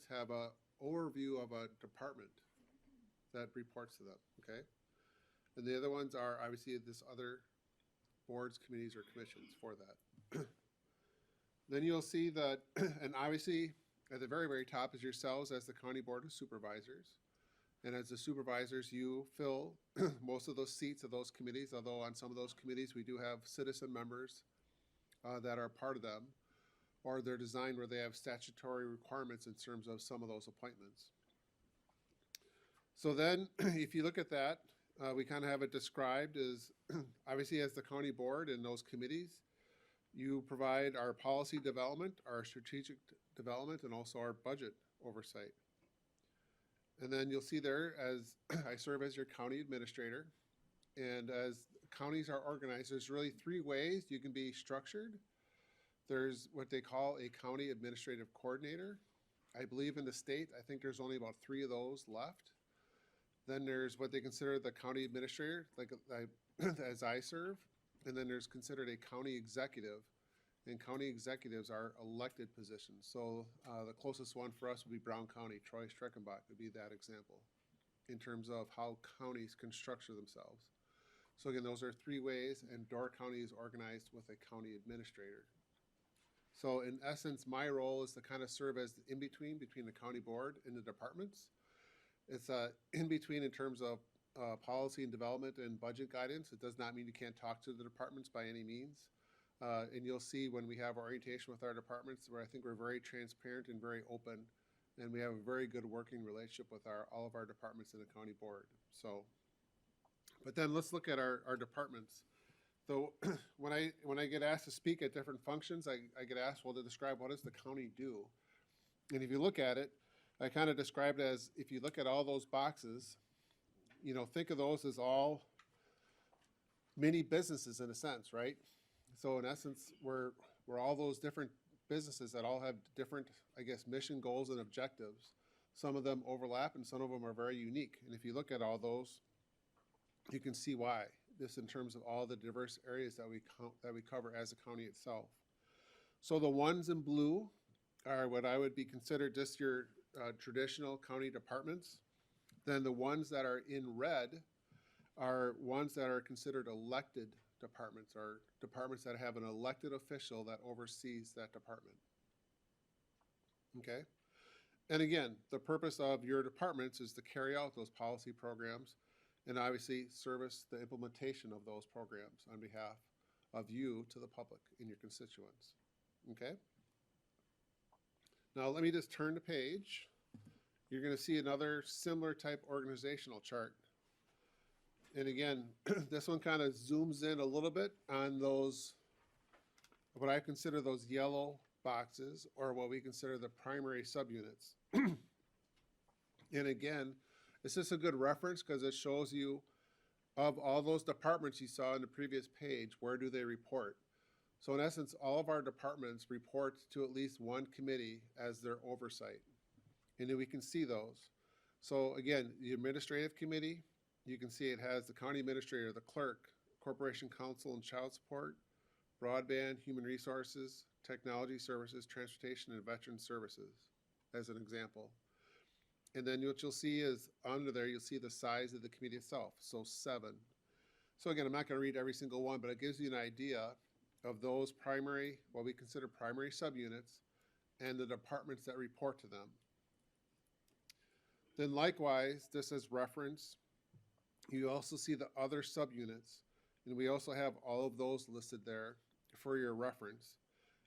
departments have a overview of a department that reports to them, okay? And the other ones are obviously this other boards, committees, or commissions for that. Then you'll see that, and obviously at the very, very top is yourselves as the County Board of Supervisors. And as the supervisors, you fill most of those seats of those committees, although on some of those committees, we do have citizen members that are part of them, or they're designed where they have statutory requirements in terms of some of those appointments. So then, if you look at that, we kind of have it described as, obviously as the county board and those committees, you provide our policy development, our strategic development, and also our budget oversight. And then you'll see there, as I serve as your county administrator, and as counties are organized, there's really three ways you can be structured. There's what they call a county administrative coordinator. I believe in the state, I think there's only about 3 of those left. Then there's what they consider the county administrator, like as I serve. And then there's considered a county executive. And county executives are elected positions. So the closest one for us would be Brown County. Troy Streckenbach would be that example in terms of how counties can structure themselves. So again, those are 3 ways, and Door County is organized with a county administrator. So in essence, my role is to kind of serve as the in-between between the county board and the departments. It's in-between in terms of policy and development and budget guidance. It does not mean you can't talk to the departments by any means. And you'll see when we have orientation with our departments where I think we're very transparent and very open, and we have a very good working relationship with all of our departments in the county board. So, but then let's look at our departments. So when I get asked to speak at different functions, I get asked, well, to describe what does the county do? And if you look at it, I kind of described it as, if you look at all those boxes, you know, think of those as all mini businesses in a sense, right? So in essence, we're all those different businesses that all have different, I guess, mission goals and objectives. Some of them overlap and some of them are very unique. And if you look at all those, you can see why. This in terms of all the diverse areas that we cover as a county itself. So the ones in blue are what I would be considered just your traditional county departments. Then the ones that are in red are ones that are considered elected departments, or departments that have an elected official that oversees that department. Okay? And again, the purpose of your departments is to carry out those policy programs and obviously service the implementation of those programs on behalf of you to the public and your constituents. Okay? Now let me just turn the page. You're going to see another similar type organizational chart. And again, this one kind of zooms in a little bit on those, what I consider those yellow boxes, or what we consider the primary subunits. And again, this is a good reference because it shows you, of all those departments you saw in the previous page, where do they report? So in essence, all of our departments report to at least one committee as their oversight. And then we can see those. So again, the administrative committee, you can see it has the county administrator, the clerk, corporation counsel and child support, broadband, human resources, technology services, transportation, and veteran services, as an example. And then what you'll see is under there, you'll see the size of the committee itself, so 7. So again, I'm not going to read every single one, but it gives you an idea of those primary, what we consider primary subunits, and the departments that report to them. Then likewise, this is reference. You also see the other subunits, and we also have all of those listed there for your reference.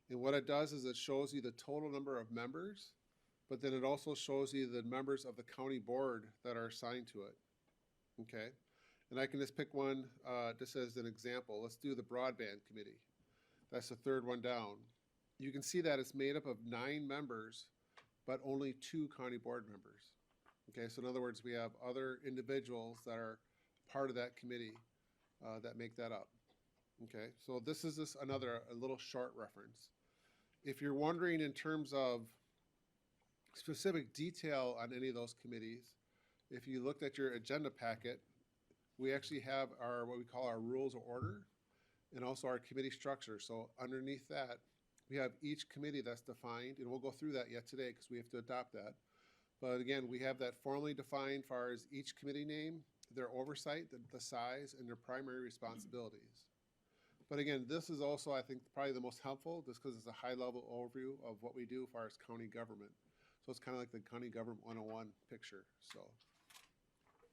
And what it does is it shows you the total number of members, but then it also shows you the members of the county board that are assigned to it. Okay? And I can just pick one just as an example. Let's do the broadband committee. That's the third one down. You can see that it's made up of 9 members, but only 2 county board members. Okay, so in other words, we have other individuals that are part of that committee that make that up. Okay, so this is just a little short reference. If you're wondering in terms of specific detail on any of those committees, if you looked at your agenda packet, we actually have our what we call our rules of order and also our committee structure. So underneath that, we have each committee that's defined, and we'll go through that yet today because we have to adopt that. But again, we have that formally defined far as each committee name, their oversight, the size, and their primary responsibilities. But again, this is also, I think, probably the most helpful, just because it's a high-level overview of what we do as far as county government. So it's kind of like the County Government 101 picture, so.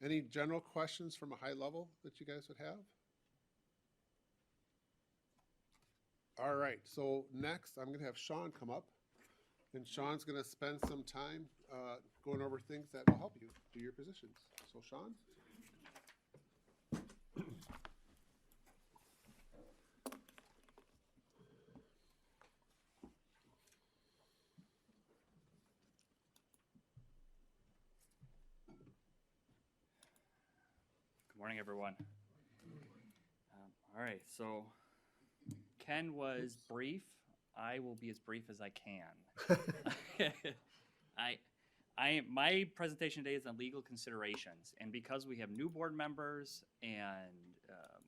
Any general questions from a high level that you guys would have? All right, so next I'm gonna have Sean come up, and Sean's gonna spend some time going over things that will help you do your positions. So Sean? Good morning, everyone. All right, so Ken was brief. I will be as brief as I can. My presentation today is on legal considerations, and because we have new board members and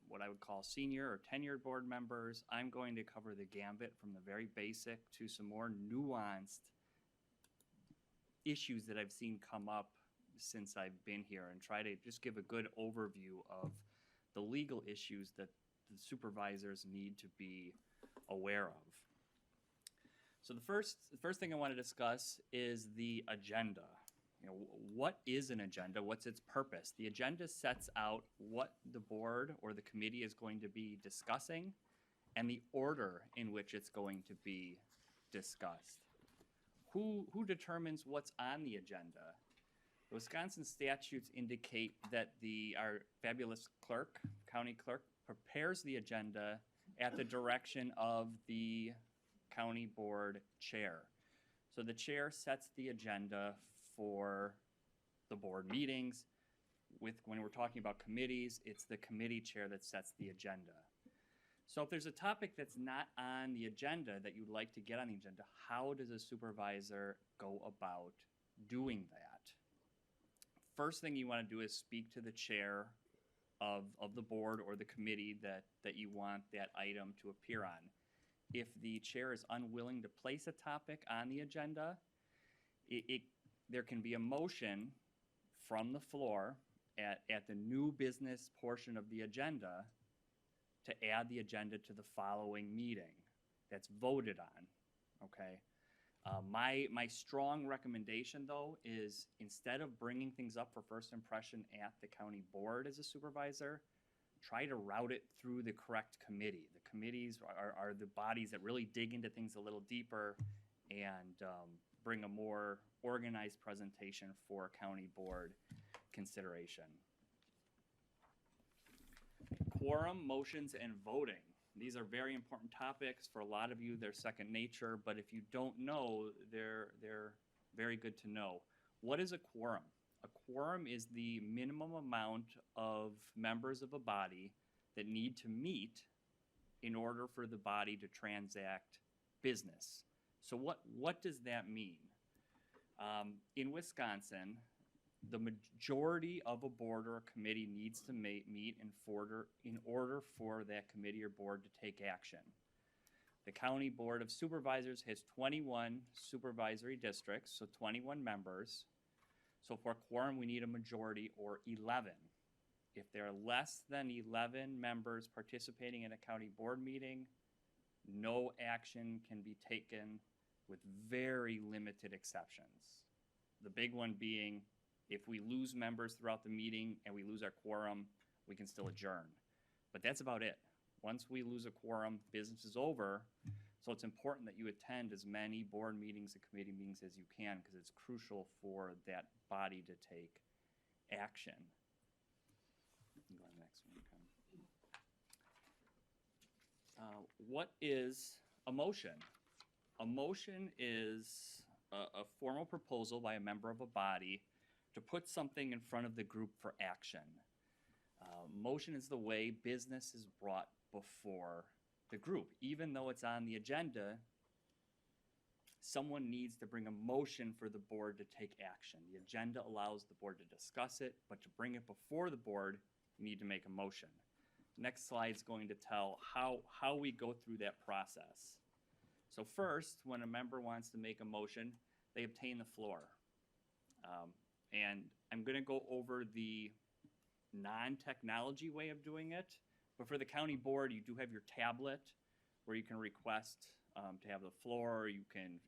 what I would call senior or tenured board members, I'm going to cover the gambit from the very basic to some more nuanced issues that I've seen come up since I've been here, and try to just give a good overview of the legal issues that the supervisors need to be aware of. So the first thing I want to discuss is the agenda. You know, what is an agenda? What's its purpose? The agenda sets out what the board or the committee is going to be discussing and the order in which it's going to be discussed. Who determines what's on the agenda? The Wisconsin statutes indicate that our fabulous clerk, county clerk, prepares the agenda at the direction of the county board chair. So the chair sets the agenda for the board meetings. When we're talking about committees, it's the committee chair that sets the agenda. So if there's a topic that's not on the agenda that you'd like to get on the agenda, how does a supervisor go about doing that? First thing you want to do is speak to the chair of the board or the committee that you want that item to appear on. If the chair is unwilling to place a topic on the agenda, there can be a motion from the floor at the new business portion of the agenda to add the agenda to the following meeting that's voted on, okay? My strong recommendation, though, is instead of bringing things up for first impression at the county board as a supervisor, try to route it through the correct committee. The committees are the bodies that really dig into things a little deeper and bring a more organized presentation for county board consideration. Quorum, motions, and voting. These are very important topics. For a lot of you, they're second nature, but if you don't know, they're very good to know. What is a quorum? A quorum is the minimum amount of members of a body that need to meet in order for the body to transact business. So what does that mean? In Wisconsin, the majority of a board or a committee needs to meet in order for that committee or board to take action. The County Board of Supervisors has 21 supervisory districts, so 21 members. So for a quorum, we need a majority or 11. If there are less than 11 members participating in a county board meeting, no action can be taken with very limited exceptions. The big one being, if we lose members throughout the meeting and we lose our quorum, we can still adjourn. But that's about it. Once we lose a quorum, business is over. So it's important that you attend as many board meetings and committee meetings as you can, because it's crucial for that body to take action. Go to the next one. What is a motion? A motion is a formal proposal by a member of a body to put something in front of the group for action. Motion is the way business is brought before the group. Even though it's on the agenda, someone needs to bring a motion for the board to take action. The agenda allows the board to discuss it, but to bring it before the board, you need to make a motion. Next slide is going to tell how we go through that process. So first, when a member wants to make a motion, they obtain the floor. And I'm going to go over the non-technology way of doing it. But for the county board, you do have your tablet where you can request to have the floor. You can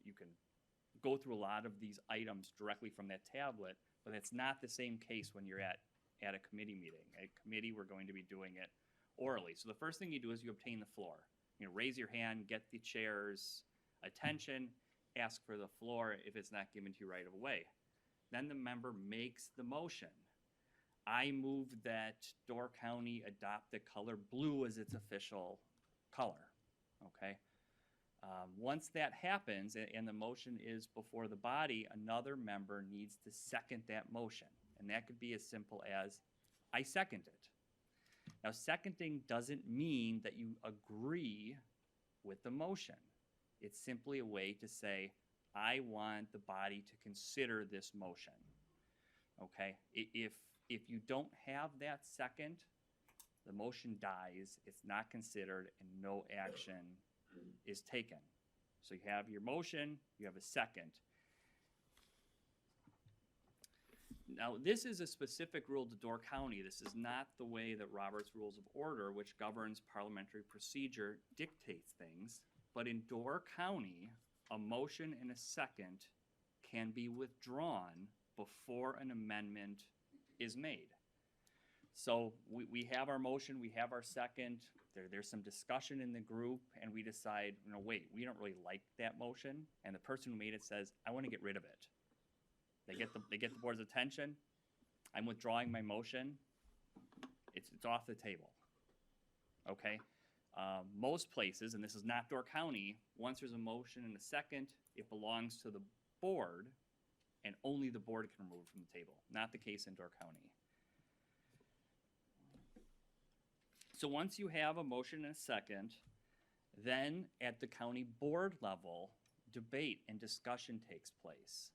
go through a lot of these items directly from that tablet, but it's not the same case when you're at a committee meeting. At a committee, we're going to be doing it orally. So the first thing you do is you obtain the floor. You know, raise your hand, get the chair's attention, ask for the floor if it's not given to you right away. Then the member makes the motion. I move that Door County adopt the color blue as its official color, okay? Once that happens and the motion is before the body, another member needs to second that motion. And that could be as simple as, I second it. Now, seconding doesn't mean that you agree with the motion. It's simply a way to say, I want the body to consider this motion, okay? If you don't have that second, the motion dies, it's not considered, and no action is taken. So you have your motion, you have a second. Now, this is a specific rule to Door County. This is not the way that Robert's Rules of Order, which governs parliamentary procedure, dictates things. But in Door County, a motion and a second can be withdrawn before an amendment is made. So we have our motion, we have our second, there's some discussion in the group, and we decide, you know, wait, we don't really like that motion, and the person who made it says, I want to get rid of it. They get the board's attention, I'm withdrawing my motion, it's off the table, okay? Most places, and this is not Door County, once there's a motion and a second, it belongs to the board, and only the board can remove it from the table. Not the case in Door County. So once you have a motion and a second, then at the county board level, debate and discussion takes place.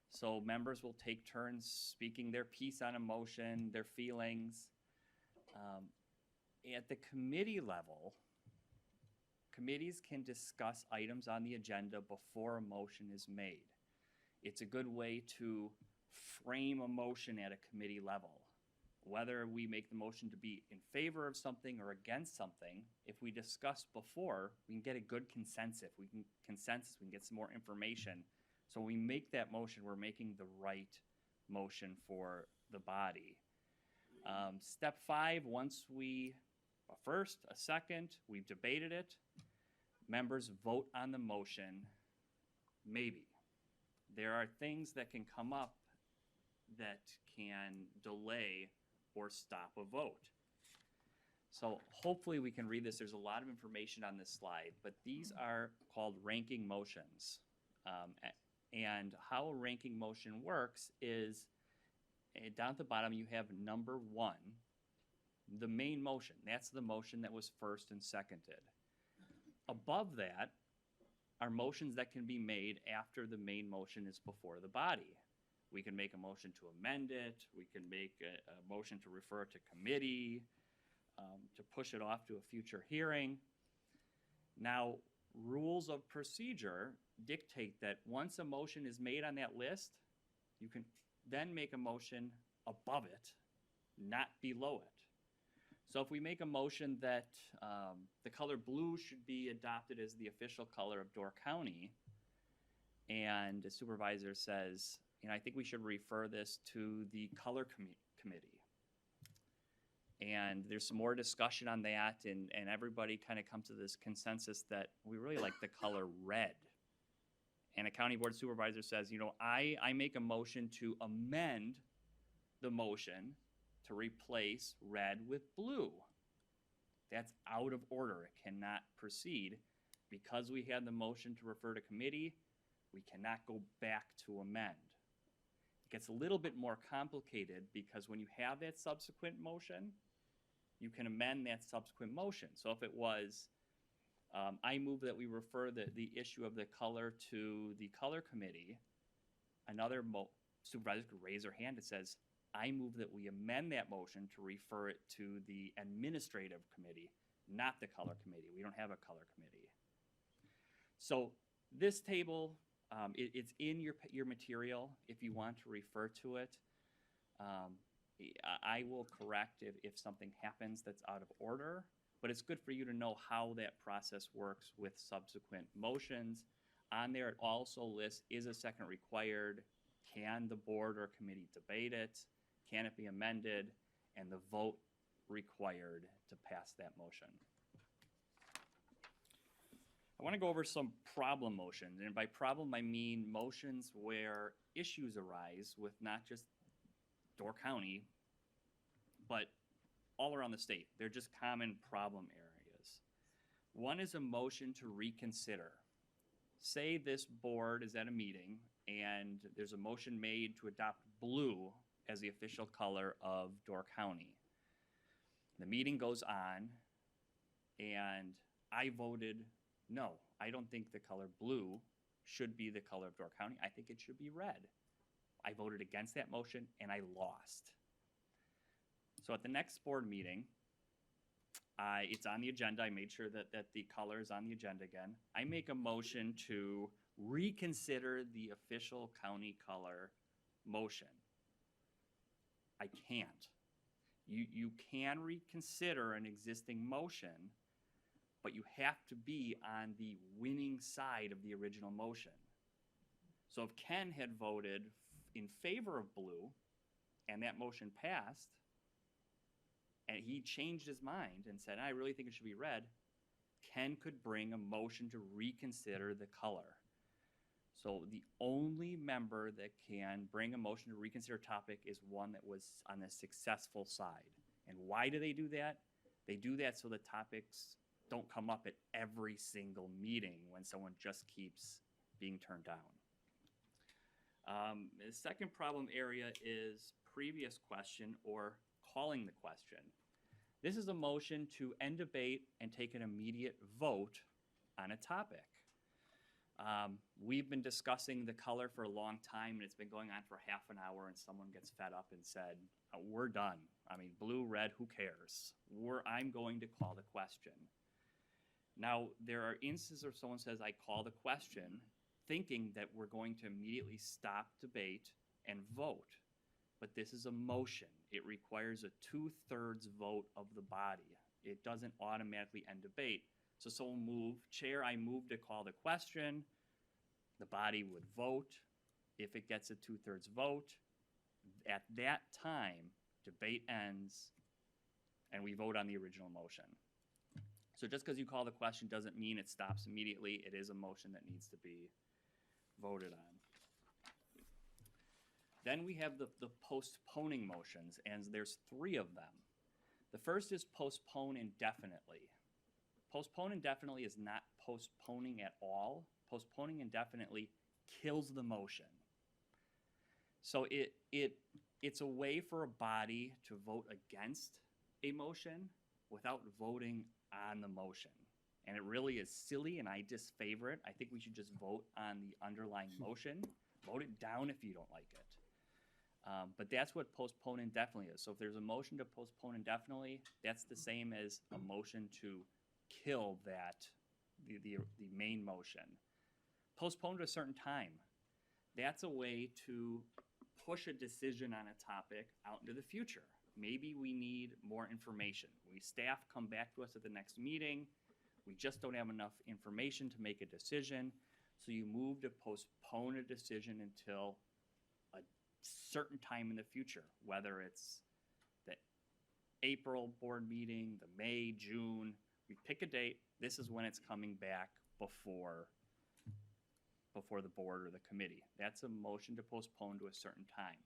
So members will take turns speaking their piece on a motion, their feelings. At the committee level, committees can discuss items on the agenda before a motion is made. It's a good way to frame a motion at a committee level. Whether we make the motion to be in favor of something or against something, if we discuss before, we can get a good consensus. We can get some more information. So when we make that motion, we're making the right motion for the body. Step 5, once we, a first, a second, we've debated it, members vote on the motion, maybe. There are things that can come up that can delay or stop a vote. So hopefully we can read this. There's a lot of information on this slide, but these are called ranking motions. And how a ranking motion works is down at the bottom you have number 1, the main motion. That's the motion that was first and seconded. Above that are motions that can be made after the main motion is before the body. We can make a motion to amend it. We can make a motion to refer to committee, to push it off to a future hearing. Now, rules of procedure dictate that once a motion is made on that list, you can then make a motion above it, not below it. So if we make a motion that the color blue should be adopted as the official color of Door County, and the supervisor says, you know, I think we should refer this to the color committee. And there's some more discussion on that, and everybody kind of comes to this consensus that we really like the color red. And a county board supervisor says, you know, I make a motion to amend the motion to replace red with blue. That's out of order. It cannot proceed. Because we had the motion to refer to committee, we cannot go back to amend. It gets a little bit more complicated because when you have that subsequent motion, you can amend that subsequent motion. So if it was, I move that we refer the issue of the color to the color committee, another supervisor could raise their hand that says, I move that we amend that motion to refer it to the administrative committee, not the color committee. We don't have a color committee. So this table It's in your material if you want to refer to it. I will correct if something happens that's out of order, but it's good for you to know how that process works with subsequent motions. On there, it also lists, is a second required? Can the board or committee debate it? Can it be amended? And the vote required to pass that motion. I want to go over some problem motions, and by problem I mean motions where issues arise with not just Door County, but all around the state. They're just common problem areas. One is a motion to reconsider. Say this board is at a meeting and there's a motion made to adopt blue as the official color of Door County. The meeting goes on and I voted no. I don't think the color blue should be the color of Door County. I think it should be red. I voted against that motion and I lost. So at the next board meeting, it's on the agenda. I made sure that the color is on the agenda again. I make a motion to reconsider the official county color motion. I can't. You can reconsider an existing motion, but you have to be on the winning side of the original motion. So if Ken had voted in favor of blue and that motion passed, and he changed his mind and said, I really think it should be red, Ken could bring a motion to reconsider the color. So the only member that can bring a motion to reconsider a topic is one that was on the successful side. And why do they do that? They do that so the topics don't come up at every single meeting when someone just keeps being turned down. The second problem area is previous question or calling the question. This is a motion to end debate and take an immediate vote on a topic. We've been discussing the color for a long time, and it's been going on for half an hour, and someone gets fed up and said, we're done. I mean, blue, red, who cares? I'm going to call the question. Now, there are instances where someone says, I call the question, thinking that we're going to immediately stop debate and vote. But this is a motion. It requires a 2/3 vote of the body. It doesn't automatically end debate. So someone move, chair, I move to call the question. The body would vote. If it gets a 2/3 vote, at that time, debate ends, and we vote on the original motion. So just because you call the question doesn't mean it stops immediately. It is a motion that needs to be voted on. Then we have the postponing motions, and there's 3 of them. The first is postpone indefinitely. Postpone indefinitely is not postponing at all. Postponing indefinitely kills the motion. So it's a way for a body to vote against a motion without voting on the motion. And it really is silly, and I disfavor it. I think we should just vote on the underlying motion. Vote it down if you don't like it. But that's what postpone indefinitely is. So if there's a motion to postpone indefinitely, that's the same as a motion to kill the main motion. Postpone to a certain time. That's a way to push a decision on a topic out into the future. Maybe we need more information. Staff come back to us at the next meeting. We just don't have enough information to make a decision. So you move to postpone a decision until a certain time in the future, whether it's the April board meeting, the May, June. We pick a date. This is when it's coming back before the board or the committee. That's a motion to postpone to a certain time.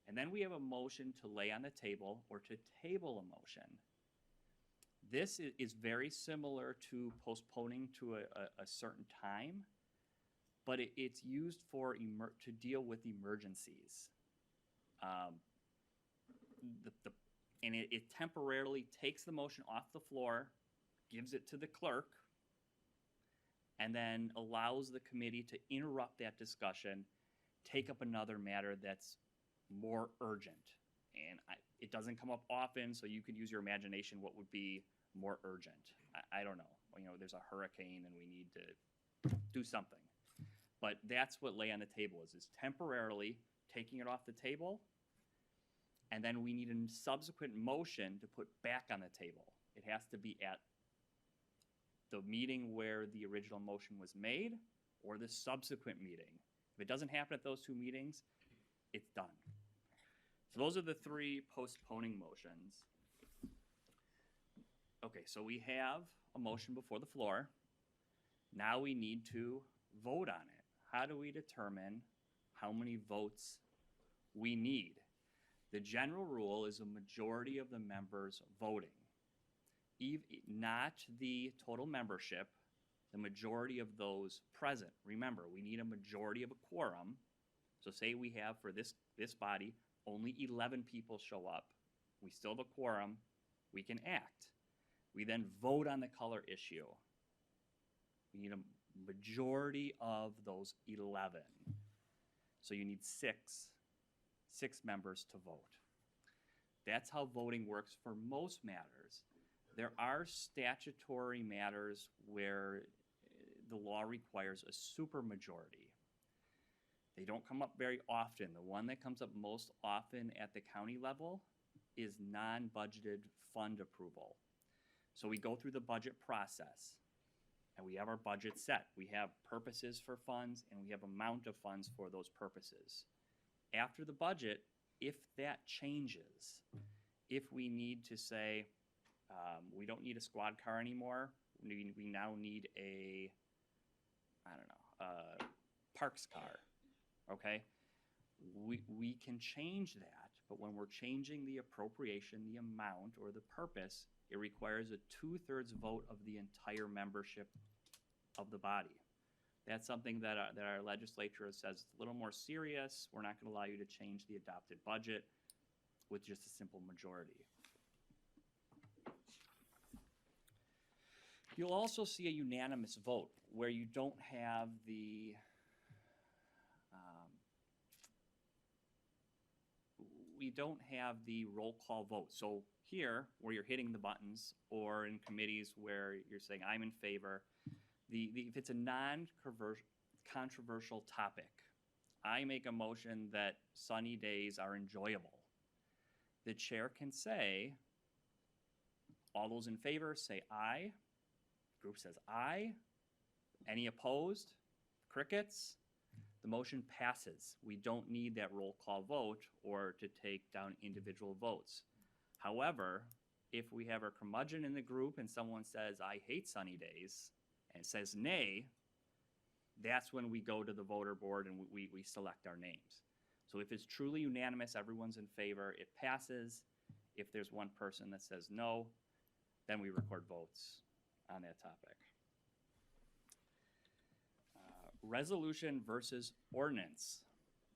And then we have a motion to lay on the table or to table a motion. This is very similar to postponing to a certain time, but it's used to deal with emergencies. It temporarily takes the motion off the floor, gives it to the clerk, and then allows the committee to interrupt that discussion, take up another matter that's more urgent. And it doesn't come up often, so you could use your imagination what would be more urgent. I don't know. There's a hurricane and we need to do something. But that's what lay on the table is temporarily taking it off the table, and then we need a subsequent motion to put back on the table. It has to be at the meeting where the original motion was made or the subsequent meeting. If it doesn't happen at those two meetings, it's done. So those are the three postponing motions. Okay, so we have a motion before the floor. Now we need to vote on it. How do we determine how many votes we need? The general rule is a majority of the members voting. Not the total membership, the majority of those present. Remember, we need a majority of a quorum. So say we have for this body, only 11 people show up. We still have a quorum. We can act. We then vote on the color issue. We need a majority of those 11. So you need six members to vote. That's how voting works for most matters. There are statutory matters where the law requires a supermajority. They don't come up very often. The one that comes up most often at the county level is non-budgeted fund approval. So we go through the budget process, and we have our budget set. We have purposes for funds, and we have amount of funds for those purposes. After the budget, if that changes, if we need to say, we don't need a squad car anymore, we now need a, parks car, okay? We can change that, but when we're changing the appropriation, the amount, or the purpose, it requires a 2/3 vote of the entire membership of the body. That's something that our legislature says is a little more serious. We're not going to allow you to change the adopted budget with just a simple majority. You'll also see a unanimous vote where you don't have the roll call vote. So here, where you're hitting the buttons, or in committees where you're saying, I'm in favor, if it's a non-controversial topic, I make a motion that sunny days are enjoyable. The chair can say, all those in favor say aye. The group says aye. Any opposed? Crickets. The motion passes. We don't need that roll call vote or to take down individual votes. However, if we have a curmudgeon in the group and someone says, I hate sunny days, and says nay, that's when we go to the voter board and we select our names. So if it's truly unanimous, everyone's in favor, it passes. If there's one person that says no, then we record votes on that topic. Resolution versus ordinance.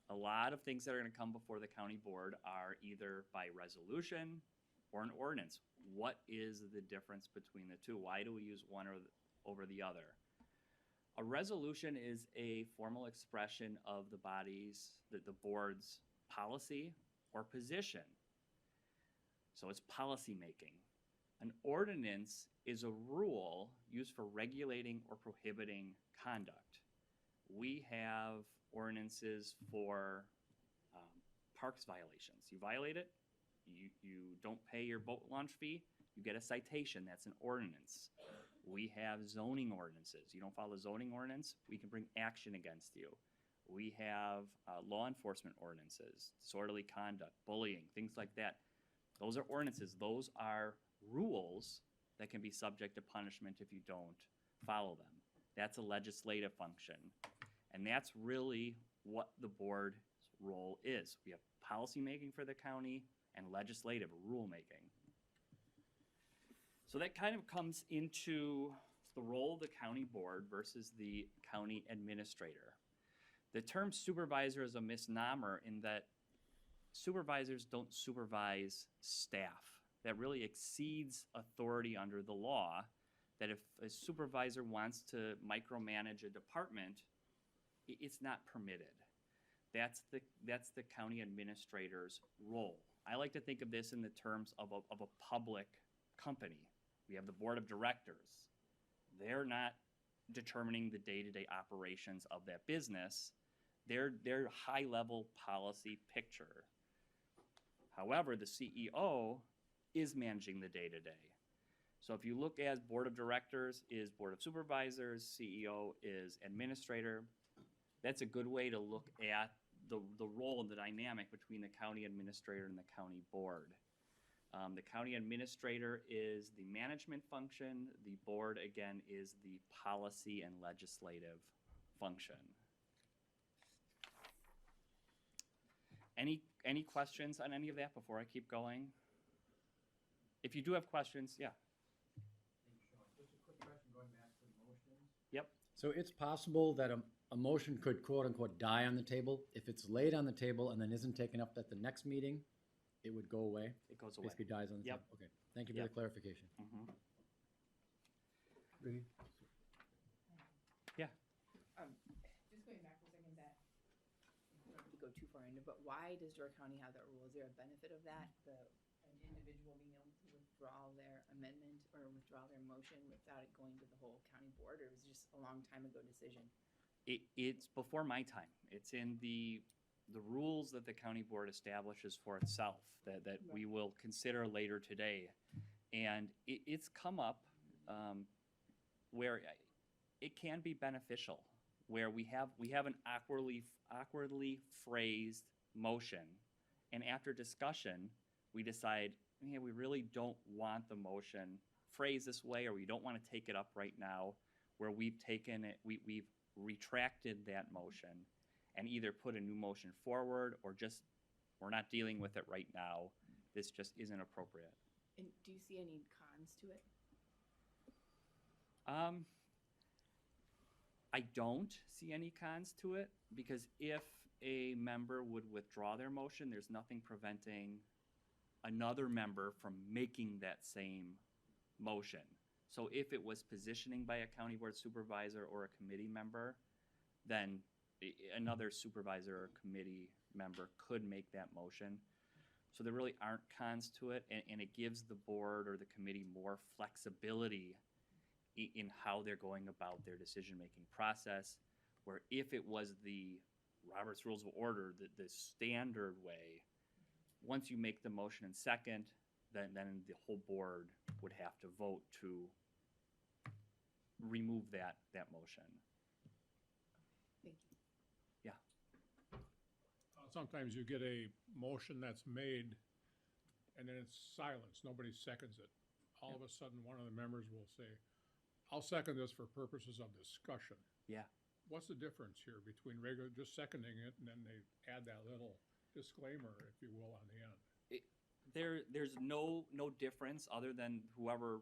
A lot of things that are going to come before the county board are either by resolution or an ordinance. What is the difference between the two? Why do we use one over the other? A resolution is a formal expression of the board's policy or position. So it's policy making. An ordinance is a rule used for regulating or prohibiting conduct. We have ordinances for parks violations. You violate it, you don't pay your boat launch fee, you get a citation. That's an ordinance. We have zoning ordinances. You don't follow the zoning ordinance, we can bring action against you. We have law enforcement ordinances, disorderly conduct, bullying, things like that. Those are ordinances. Those are rules that can be subject to punishment if you don't follow them. That's a legislative function. And that's really what the board's role is. We have policy making for the county and legislative rulemaking. So that kind of comes into the role of the county board versus the county administrator. The term supervisor is a misnomer in that supervisors don't supervise staff. That really exceeds authority under the law, that if a supervisor wants to micromanage a department, it's not permitted. That's the county administrator's role. I like to think of this in the terms of a public company. We have the board of directors. They're not determining the day-to-day operations of that business, their high-level policy picture. However, the CEO is managing the day-to-day. So if you look as board of directors is board of supervisors, CEO is administrator, that's a good way to look at the role and the dynamic between the county administrator and the county board. The county administrator is the management function. The board, again, is the policy and legislative function. Any questions on any of that before I keep going? If you do have questions, yeah. Thanks, Sean. Just a quick question going back to the motions. Yep. So it's possible that a motion could quote unquote die on the table. If it's laid on the table and then isn't taken up at the next meeting, it would go away? It goes away. Basically dies on the Yep. table? Okay, thank you for Yep. the clarification. Mhm. Vinnie? Just going back for a second, that, I don't want to go too far into, but why does Door County have that rule? Is there a benefit of that? An individual being able to withdraw their amendment or withdraw their motion without it going to the whole county board, or was it just a long time ago decision? It's before my time. It's in the rules that the county board establishes for itself that we will consider later today. And it's come up where it can be beneficial, where we have an awkwardly phrased motion, and after discussion, we decide, yeah, we really don't want the motion phrased this way, or we don't want to take it up right now, where we've taken it, we've retracted that motion and either put a new motion forward or just, we're not dealing with it right now. This just isn't appropriate. And do you see any cons to it? I don't see any cons to it, because if a member would withdraw their motion, there's nothing preventing another member from making that same motion. So if it was positioning by a county board supervisor or a committee member, then another supervisor or committee member could make that motion. So there really aren't cons to it, and it gives the board or the committee more flexibility in how they're going about their decision-making process, where if it was the Robert's Rules of Order, the standard way, once you make the motion in second, then the whole board would have to vote to remove that motion. Thank you. Sometimes you get a motion that's made and then it's silence, nobody seconds it. All of a sudden, one of the members will say, I'll second this for purposes of discussion. Yeah. What's the difference here between regular, just seconding it, and then they add that little disclaimer, if you will, on the end? There's no difference other than whoever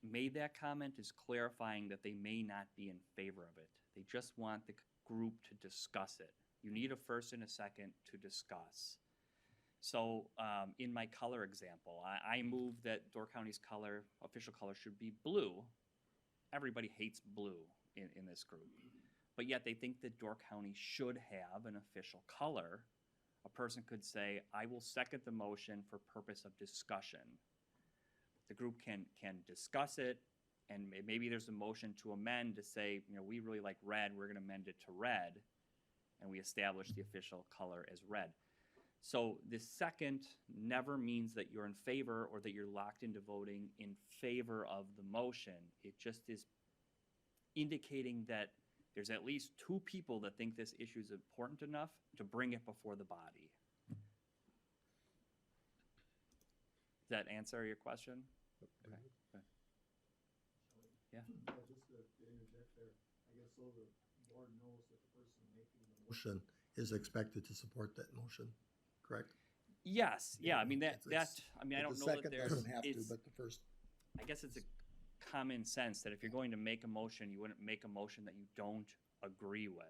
made that comment is clarifying that they may not be in favor of it. They just want the group to discuss it. You need a first and a second to discuss. So in my color example, I move that Door County's color, official color, should be blue. Everybody hates blue in this group, but yet they think that Door County should have an official color. A person could say, I will second the motion for purpose of discussion. The group can discuss it, and maybe there's a motion to amend to say, we really like red, we're going to amend it to red, and we establish the official color as red. So the second never means that you're in favor or that you're locked into voting in favor of the motion. It just is indicating that there's at least two people that think this issue is important enough to bring it before the body. Does that answer your question? Okay. Yeah. Just to interject there, I guess so the board knows that the person making the motion is expected to support that motion, correct? Yes, yeah, I mean, I don't The know that second there's, doesn't have to, it's, but the first. I guess it's a common sense that if you're going to make a motion, you wouldn't make a motion that you don't agree with.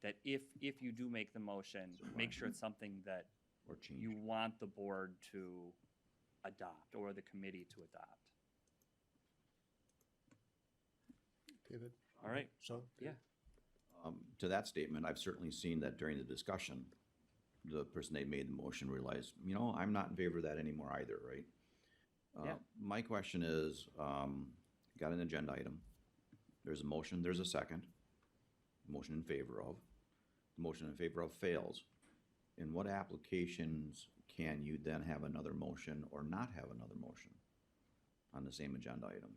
That if you do make the motion, make sure it's something that you want the board to adopt or the committee to adopt. David? All right, Sean? yeah. To that statement, I've certainly seen that during the discussion, the person that made the motion realized, I'm not in favor of that anymore either, right? Yeah. My question is, got an agenda item. There's a motion, there's a second. Motion in favor of. The motion in favor of fails. In what applications can you then have another motion or not have another motion on the same agenda item?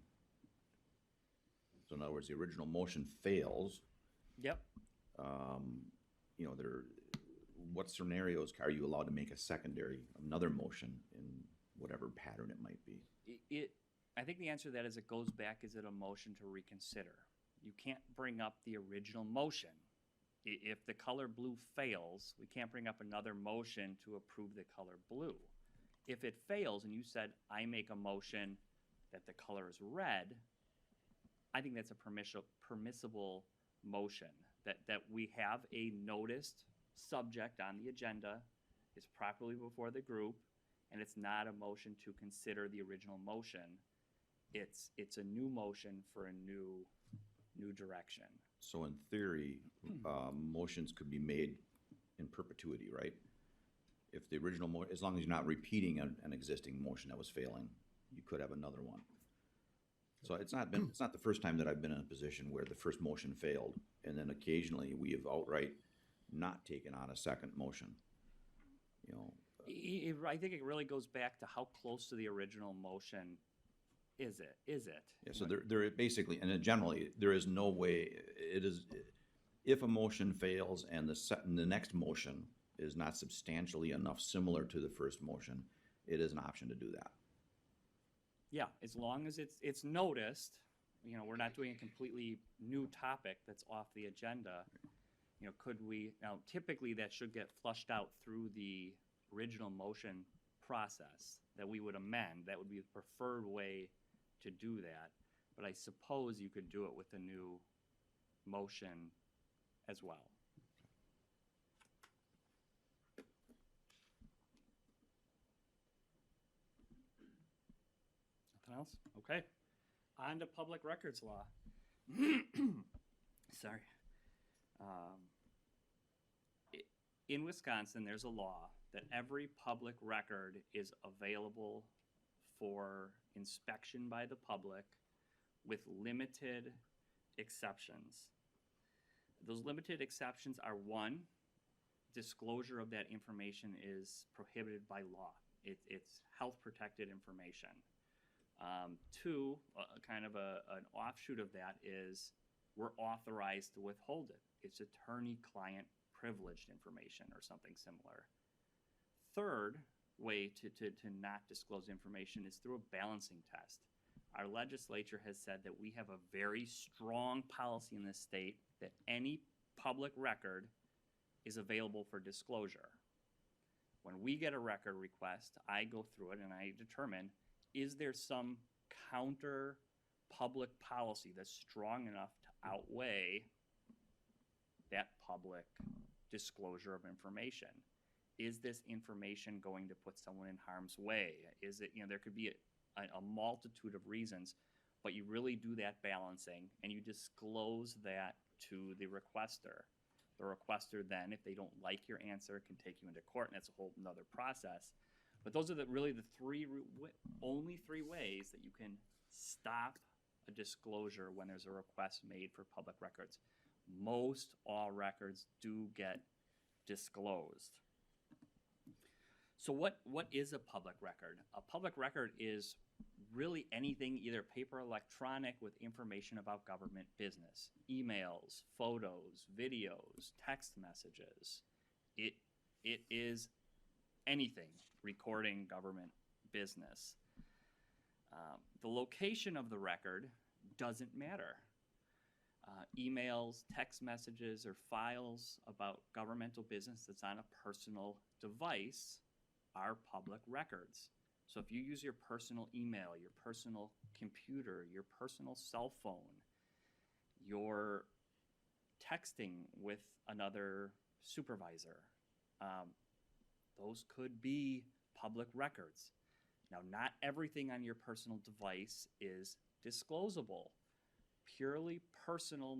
So in other words, the original motion fails. Yep. You know, what scenarios are you allowed to make another motion in whatever pattern it might be? I think the answer to that is it goes back, is it a motion to reconsider? You can't bring up the original motion. If the color blue fails, we can't bring up another motion to approve the color blue. If it fails and you said, I make a motion that the color is red, I think that's a permissible motion, that we have a noticed subject on the agenda, is properly before the group, and it's not a motion to consider the original motion. It's a new motion for a new direction. So in theory, motions could be made in perpetuity, right? If the original as long as you're not repeating an existing motion that was failing, you could have another one. So it's not the first time that I've been in a position where the first motion failed, and then occasionally we have outright not taken on a second motion. You know, I think it really goes back to how close to the original motion is it? yeah, so there basically, and then generally, there is no way, if a motion fails and the next motion is not substantially enough similar to the first motion, it is an option to do that. Yeah, as long as it's noticed, you know, we're not doing a completely new topic that's off the agenda. You know, now typically that should get flushed out through the original motion process that we would amend. That would be the preferred way to do that. But I suppose you could do it with a new motion as well. Nothing else? Okay. On to public records law. Sorry. In Wisconsin, there's a law that every public record is available for inspection by the public with limited exceptions. Those limited exceptions are: one, disclosure of that information is prohibited by law. It's health protected information. Two, kind of an offshoot of that is we're authorized to withhold it. It's attorney-client privileged information or something similar. Third way to not disclose information is through a balancing test. Our legislature has said that we have a very strong policy in this state that any public record is available for disclosure. When we get a record request, I go through it and I determine, is there some counter public policy that's strong enough to outweigh that public disclosure of information? Is this information going to put someone in harm's way? Is it, there could be a multitude of reasons, but you really do that balancing and you disclose that to the requester. The requester then, if they don't like your answer, can take you into court, and that's a whole nother process. But those are really the only three ways that you can stop a disclosure when there's a request made for public records. Most all records do get disclosed. So what is a public record? A public record is really anything, either paper or electronic, with information about government business. Emails, photos, videos, text messages. It is anything recording government business. The location of the record doesn't matter. Emails, text messages, or files about governmental business that's on a personal device are public records. So if you use your personal email, your personal computer, your personal cell phone, you're texting with another supervisor, those could be public records. Now, not everything on your personal device is disclosable. Purely personal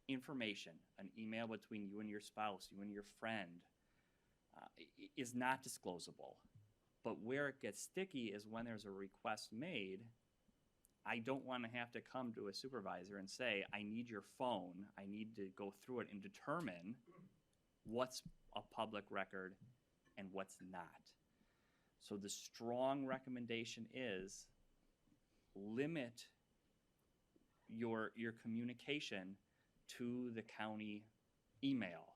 information, an email between you and your spouse, you and your friend, is not disclosable. But where it gets sticky is when there's a request made I don't want to have to come to a supervisor and say, I need your phone, I need to go through it and determine what's a public record and what's not. So the strong recommendation is limit your communication to the county email.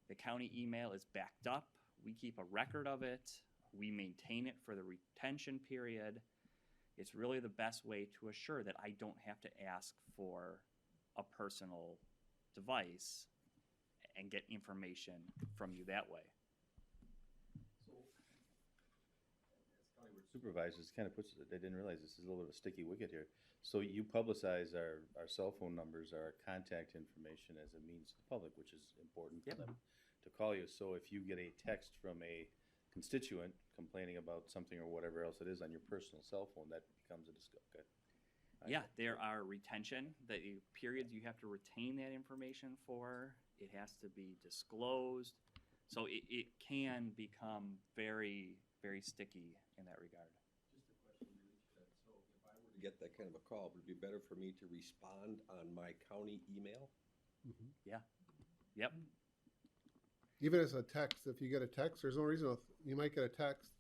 The county email is backed up. We keep a record of it. We maintain it for the retention period. It's really the best way to assure that I don't have to ask for a personal device and get information from you that way. So, as county board supervisors, kind of puts, they didn't realize this is a little bit of a sticky wicket here. So you publicize our cell phone numbers, our contact information as a means to the public, which is important for Yep. them to call you. So if you get a text from a constituent complaining about something or whatever else it is on your personal cell phone, that becomes a okay. Yeah, there are retention, the periods you have to retain that information for. It has to be disclosed. So it can become very, very sticky in that regard. Just a question related to that. So if I were to get that kind of a call, would it be better for me to respond on my county email? Yep. Even as a text, if you get a text, there's no reason, you might get a text,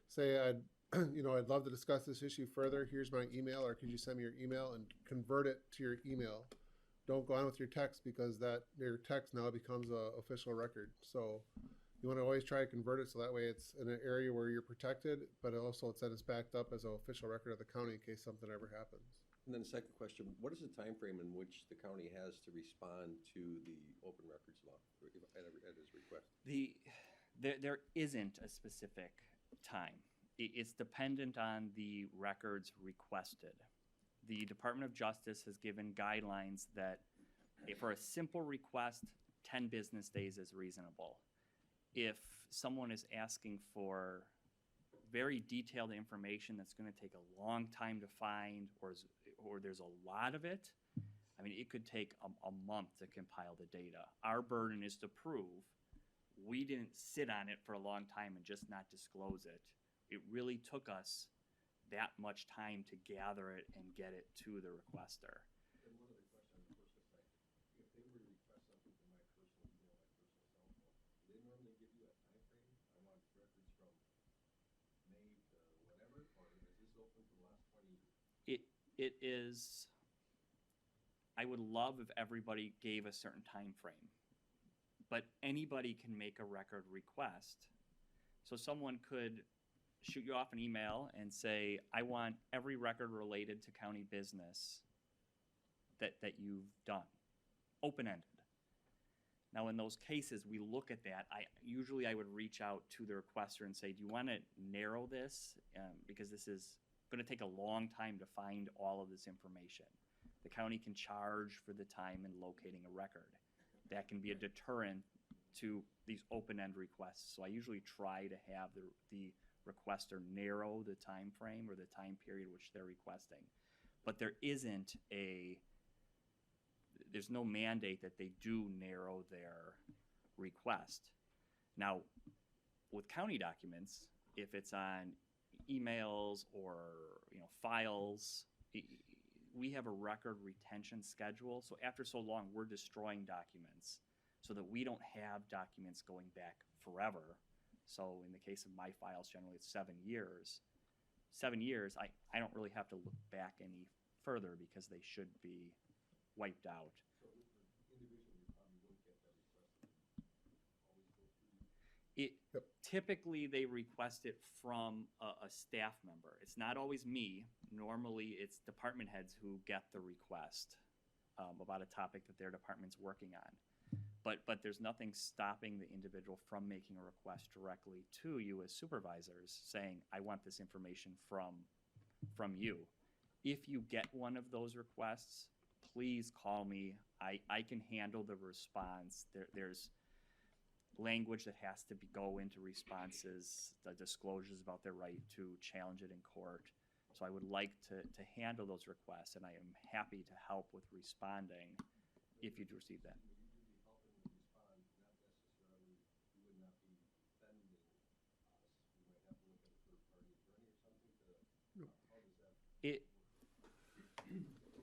say, I'd love to discuss this issue further, here's my email, or could you send me your email, and convert it to your email. Don't go on with your text, because your text now becomes a official record. So you want to always try to convert it, so that way it's in an area where you're protected, but also it's backed up as an official record of the county in case something ever happens. And then the second question, what is the time frame in which the county has to respond to the open records law at his request? There isn't a specific time. It's dependent on the records requested. The Department of Justice has given guidelines that for a simple request, 10 business days is reasonable. If someone is asking for very detailed information that's going to take a long time to find, or there's a lot of it, I mean, it could take a month to compile the data. Our burden is to prove we didn't sit on it for a long time and just not disclose it. It really took us that much time to gather it and get it to the requester. And one other question on the personal side. If they were to request something from my personal email, my personal cell phone, do they normally give you a time frame? I want records from May to whatever, or is this open for the last 20 years? It is, I would love if everybody gave a certain time frame, but anybody can make a record request. So someone could shoot you off an email and say, I want every record related to county business that you've done, open-ended. Now, in those cases, we look at that. Usually I would reach out to the requester and say, do you want to narrow this? Because this is going to take a long time to find all of this information. The county can charge for the time in locating a record. That can be a deterrent to these open-end requests. So I usually try to have the requester narrow the time frame or the time period which they're requesting. But there's no mandate that they do narrow their request. Now, with county documents, if it's on emails or files, we have a record retention schedule. So after so long, we're destroying documents so that we don't have documents going back forever. So in the case of my files, generally it's 7 years. 7 years, I don't really have to look back any further because they should be wiped out. So individually, you probably wouldn't get that request. Always go through you. Yep. Typically, they request it from a staff member. It's not always me. Normally, it's department heads who get the request about a topic that their department's working on. But there's nothing stopping the individual from making a request directly to you as supervisors, saying, I want this information from you. If you get one of those requests, please call me. I can handle the response. There's language that has to go into responses, the disclosures about their right to challenge it in court. So I would like to handle those requests, and I am happy to help with responding if you'd receive that.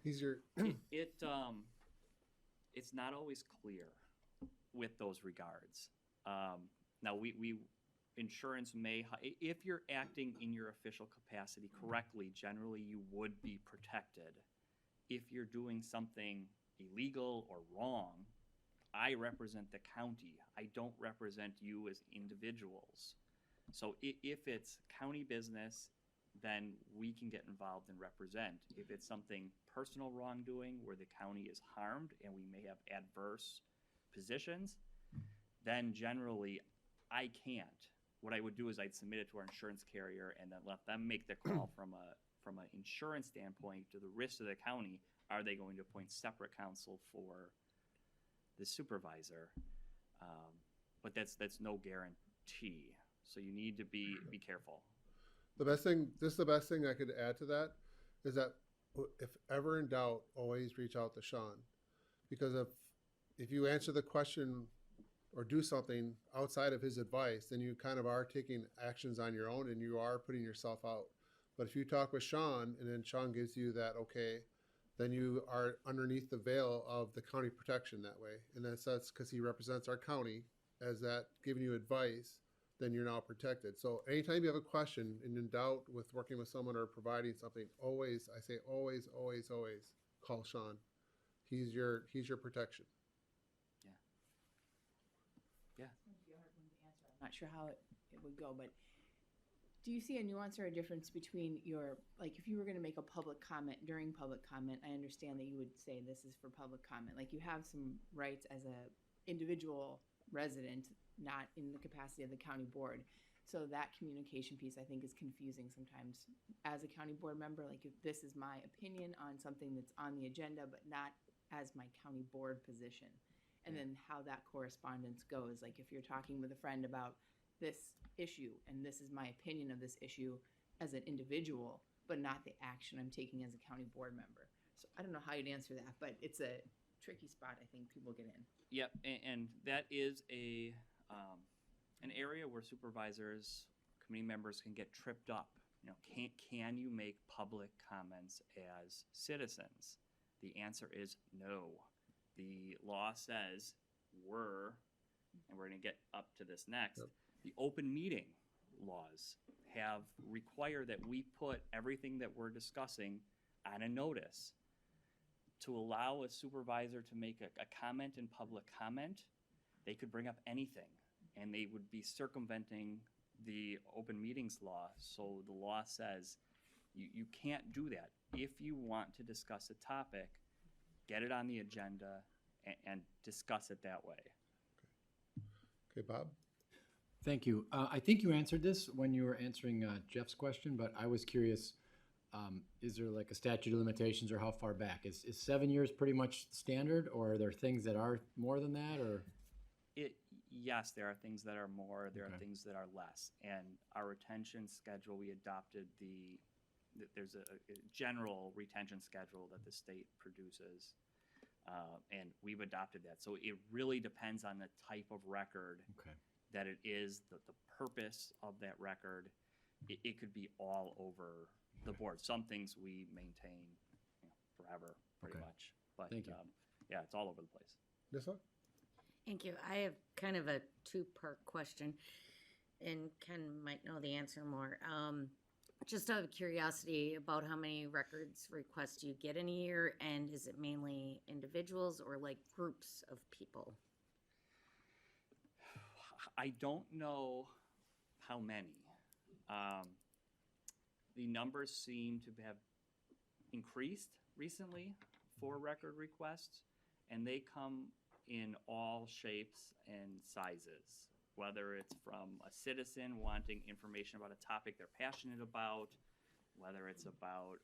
He's your, It's not always clear with those regards. Now, insurance may, if you're acting in your official capacity correctly, generally you would be protected. If you're doing something illegal or wrong, I represent the county. I don't represent you as individuals. So if it's county business, then we can get involved and represent. If it's something personal wrongdoing where the county is harmed and we may have adverse positions, then generally I can't. What I would do is I'd submit it to our insurance carrier and then let them make the call from an insurance standpoint to the risk of the county. Are they going to appoint separate counsel for the supervisor? But that's no guarantee. So you need to be careful. this is the best thing I could add to that, is that if ever in doubt, always reach out to Sean. Because if you answer the question or do something outside of his advice, then you kind of are taking actions on your own and you are putting yourself out. But if you talk with Sean and then Sean gives you that okay, then you are underneath the veil of the county protection that way. And that's because he represents our county as that giving you advice, then you're now protected. So anytime you have a question and in doubt with working with someone or providing something, always call Sean. He's your protection. I'm not sure how it would go, but do you see a nuance or a difference between if you were going to make a public comment during public comment, I understand that you would say this is for public comment. Like you have some rights as a individual resident, not in the capacity of the county board. So that communication piece I think is confusing sometimes as a county board member. Like if this is my opinion on something that's on the agenda, but not as my county board position. And then how that correspondence goes. Like if you're talking with a friend about this issue and this is my opinion of this issue as an individual, but not the action I'm taking as a county board member. So I don't know how you'd answer that, but it's a tricky spot I think people get in. Yep, and that is an area where supervisors, committee members can get tripped up. You know, can you make public comments as citizens? The answer is no. The law says and we're going to get up to this next, the open meeting laws require that we put everything that we're discussing on a notice. To allow a supervisor to make a comment in public comment, they could bring up anything, and they would be circumventing the open meetings law. So the law says you can't do that. If you want to discuss a topic, get it on the agenda and discuss it that way. Okay, Bob? Thank you. I think you answered this when you were answering Jeff's question, but I was curious, is there like a statute of limitations or how far back? Is 7 years pretty much standard, or are there things that are more than that, or? Yes, there are things that are more, there Okay. are things that are less. And our retention schedule, we adopted there's a general retention schedule that the state produces. And we've adopted that. So it really depends on the type of record Okay. that it is, the purpose of that record. It could be all over the board. Some things we maintain forever, pretty Okay. much. But Thank you. yeah, it's all over the place. This one? Thank you. I have kind of a two-part question, and Ken might know the answer more. Just out of curiosity about how many records requests you get in a year, and is it mainly individuals or like groups of people? I don't know how many. The numbers seem to have increased recently for record requests, and they come in all shapes and sizes, whether it's from a citizen wanting information about a topic they're passionate about, whether it's about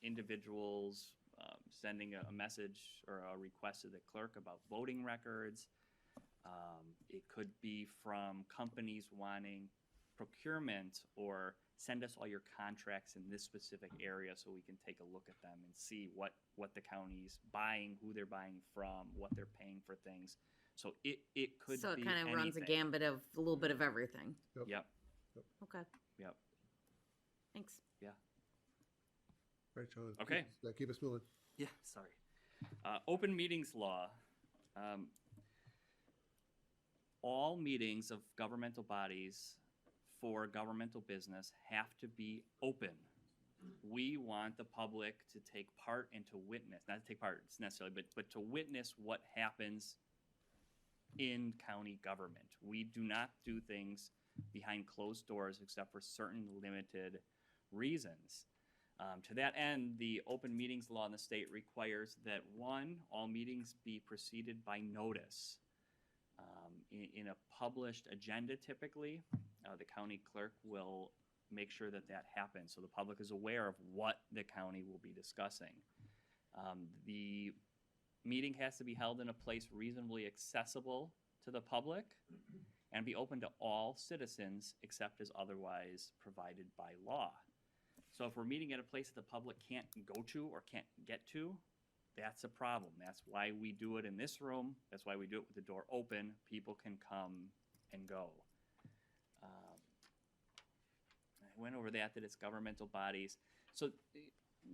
individuals sending a message or a request to the clerk about voting records. It could be from companies wanting procurement or send us all your contracts in this specific area so we can take a look at them and see what the county's buying, who they're buying from, what they're paying for things. So it could So be it kind of runs a anything. gambit of a little bit of everything. Yep, Okay, yep, thanks. yeah. Right, Sean? Okay. Keep us moving. Yeah, sorry. Open meetings law. All meetings of governmental bodies for governmental business have to be open. We want the public to take part and to witness, not to take part necessarily, but to witness what happens in county government. We do not do things behind closed doors except for certain limited reasons. To that end, the open meetings law in the state requires that, one, all meetings be preceded by notice. In a published agenda typically, the county clerk will make sure that that happens so the public is aware of what the county will be discussing. The meeting has to be held in a place reasonably accessible to the public and be open to all citizens except as otherwise provided by law. So if we're meeting at a place that the public can't go to or can't get to, that's a problem. That's why we do it in this room. That's why we do it with the door open. People can come and go. I went over that it's governmental bodies. So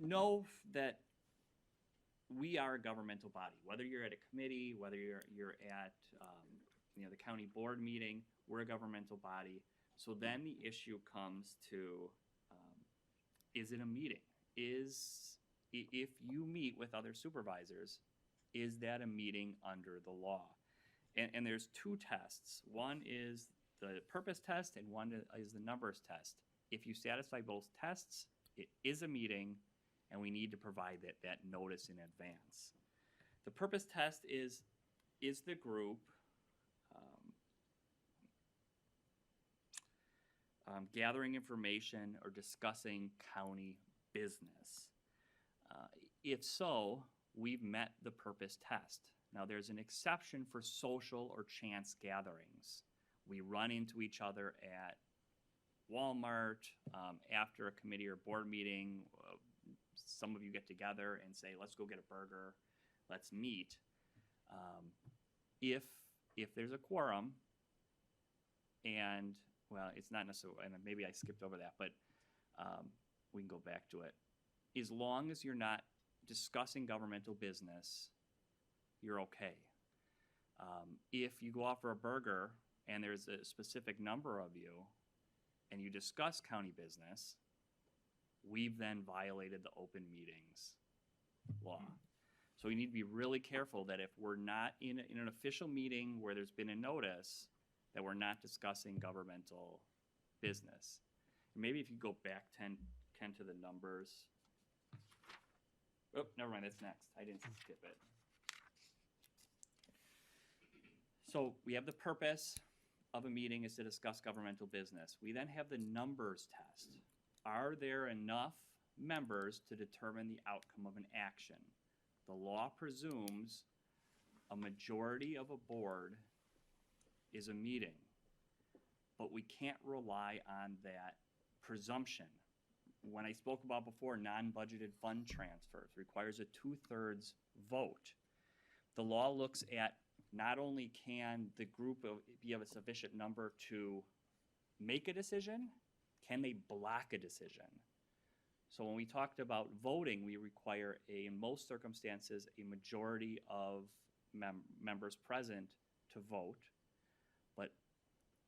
know that we are a governmental body. Whether you're at a committee, whether you're at the county board meeting, we're a governmental body. So then the issue comes to, is it a meeting? If you meet with other supervisors, is that a meeting under the law? And there's two tests. One is the purpose test and one is the numbers test. If you satisfy both tests, it is a meeting and we need to provide that notice in advance. The purpose test is the group gathering information or discussing county business? If so, we've met the purpose test. Now, there's an exception for social or chance gatherings. We run into each other at Walmart after a committee or board meeting. Some of you get together and say, let's go get a burger, let's meet. If there's a quorum, and, well, it's not necessarily, and maybe I skipped over that, but we can go back to it. As long as you're not discussing governmental business, you're okay. If you go out for a burger and there's a specific number of you and you discuss county business, we've then violated the open meetings law. So we need to be really careful that if we're not in an official meeting where there's been a notice, that we're not discussing governmental business. And maybe if you go back, Ken, to the numbers. Oh, never mind, that's next. I didn't skip it. So we have the purpose of a meeting is to discuss governmental business. We then have the numbers test. Are there enough members to determine the outcome of an action? The law presumes a majority of a board is a meeting, but we can't rely on that presumption. When I spoke about before, non-budgeted fund transfers requires a 2/3 vote. The law looks at not only can the group be of a sufficient number to make a decision, can they block a decision? So when we talked about voting, we require in most circumstances, a majority of members present to vote,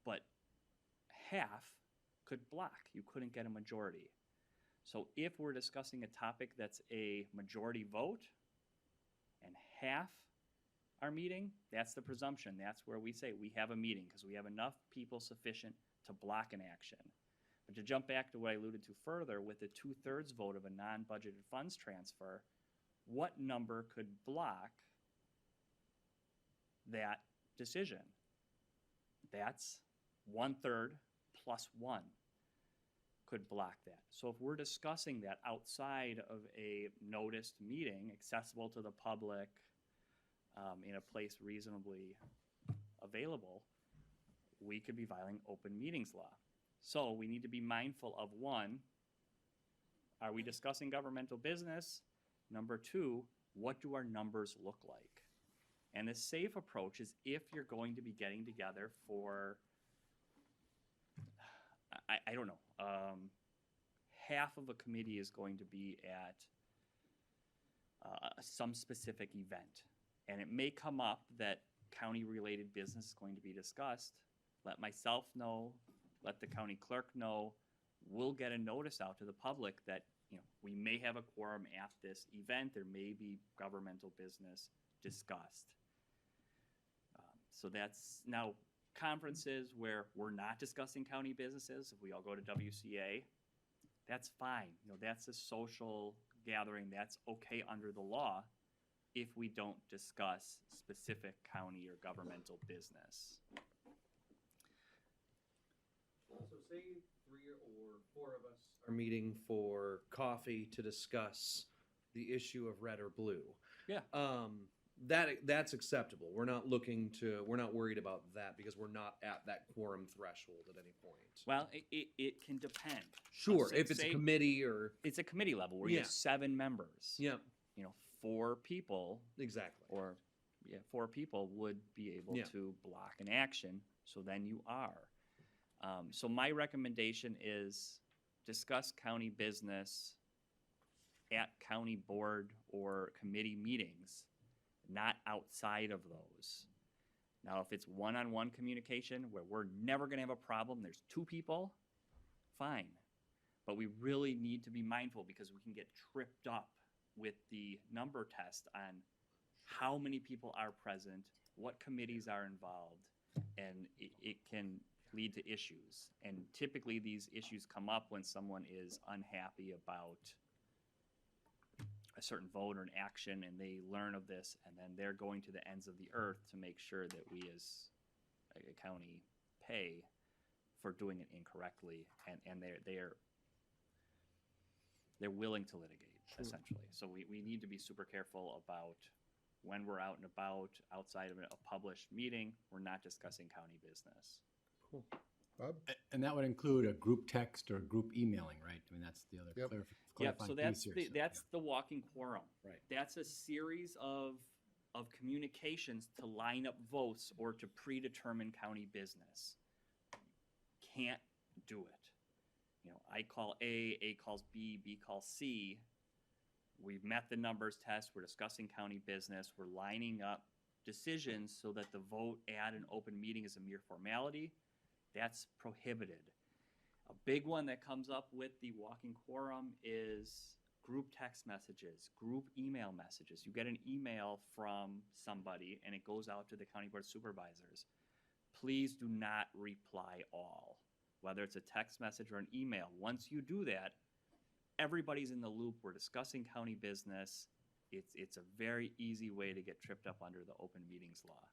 but half could block. You couldn't get a majority. So if we're discussing a topic that's a majority vote and half are meeting, that's the presumption. That's where we say we have a meeting because we have enough people sufficient to block an action. But to jump back to what I alluded to further, with the 2/3 vote of a non-budgeted funds transfer, what number could block that decision? That's 1/3 plus 1 could block that. So if we're discussing that outside of a noticed meeting, accessible to the public, in a place reasonably available, we could be violating open meetings law. So we need to be mindful of, one, are we discussing governmental business? Number two, what do our numbers look like? And the safe approach is if you're going to be getting together for, I don't know, half of a committee is going to be at some specific event. And it may come up that county-related business is going to be discussed. Let myself know, let the county clerk know. We'll get a notice out to the public that, we may have a quorum at this event. There may be governmental business discussed. So that's now conferences where we're not discussing county businesses. If we all go to WCA, that's fine. That's a social gathering. That's okay under the law if we don't discuss specific county or governmental business. So say 3 or 4 of us are meeting for coffee to discuss the issue of red or blue. Yeah. That's acceptable. We're not worried about that because we're not at that quorum threshold at any point. Well, it can depend. Sure, Say- if it's a say committee or, it's a committee level where you Yeah. have 7 members. yeah, 4 people exactly. or 4 people would be able Yeah. to block an action. So then you are. So my recommendation is discuss county business at county board or committee meetings, not outside of those. Now, if it's one-on-one communication where we're never going to have a problem, there's 2 people, fine. But we really need to be mindful because we can get tripped up with the number test on how many people are present, what committees are involved, and it can lead to issues. And typically these issues come up when someone is unhappy about a certain vote or an action, and they learn of this, and then they're going to the ends of the earth to make sure that we as a county pay for doing it incorrectly, and they're willing to litigate, essentially. So we need to be super careful about when we're out and about, outside of a published meeting, we're not discussing county business. Bob? And that would include a group text or group emailing, right? I mean, that's the other Yep. Yep, clarifying so piece here. So, that's the walking quorum. Right. That's a series of communications to line up votes or to predetermine county business. Can't do it. I call A calls B calls C. We've met the numbers test, we're discussing county business, we're lining up decisions so that the vote at an open meeting is a mere formality. That's prohibited. A big one that comes up with the walking quorum is group text messages, group email messages. You get an email from somebody and it goes out to the county board of supervisors. Please do not reply all, whether it's a text message or an email. Once you do that, everybody's in the loop. We're discussing county business. It's a very easy way to get tripped up under the open meetings law.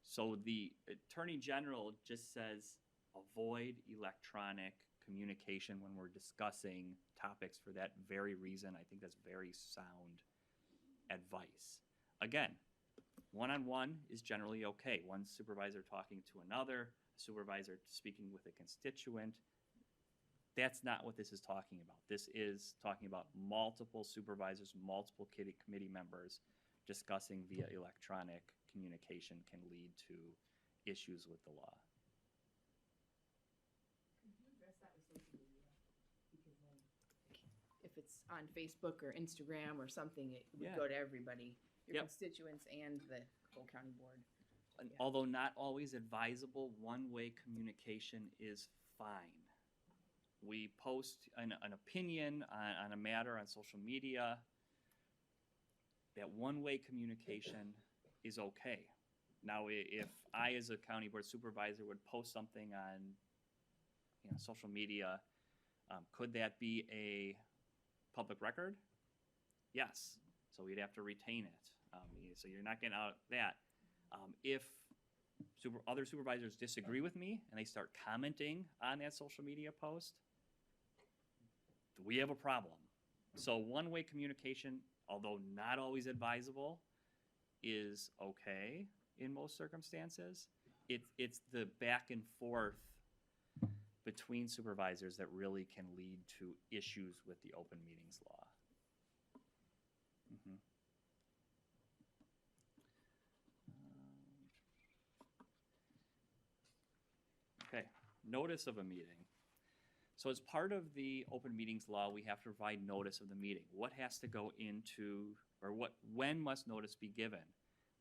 So the Attorney General just says avoid electronic communication when we're discussing topics for that very reason. I think that's very sound advice. Again, one-on-one is generally okay. One supervisor talking to another, a supervisor speaking with a constituent. That's not what this is talking about. This is talking about multiple supervisors, multiple committee members discussing via electronic communication can lead to issues with the law. Could you address that with social media? Because then, if it's on Facebook or Instagram or something, it would Yeah. go to everybody, your Yep. constituents and the whole county board. And Yeah. although not always advisable, one-way communication is fine. We post an opinion on a matter on social media. That one-way communication is okay. Now, if I, as a county board supervisor, would post something on social media, could that be a public record? Yes. So we'd have to retain it. So you're not getting out that. If other supervisors disagree with me and they start commenting on that social media post, we have a problem. So one-way communication, although not always advisable, is okay in most circumstances. It's the back and forth between supervisors that really can lead to issues with the open meetings law. Mhm. Okay, notice of a meeting. So as part of the open meetings law, we have to provide notice of the meeting. What has to go into, or when must notice be given?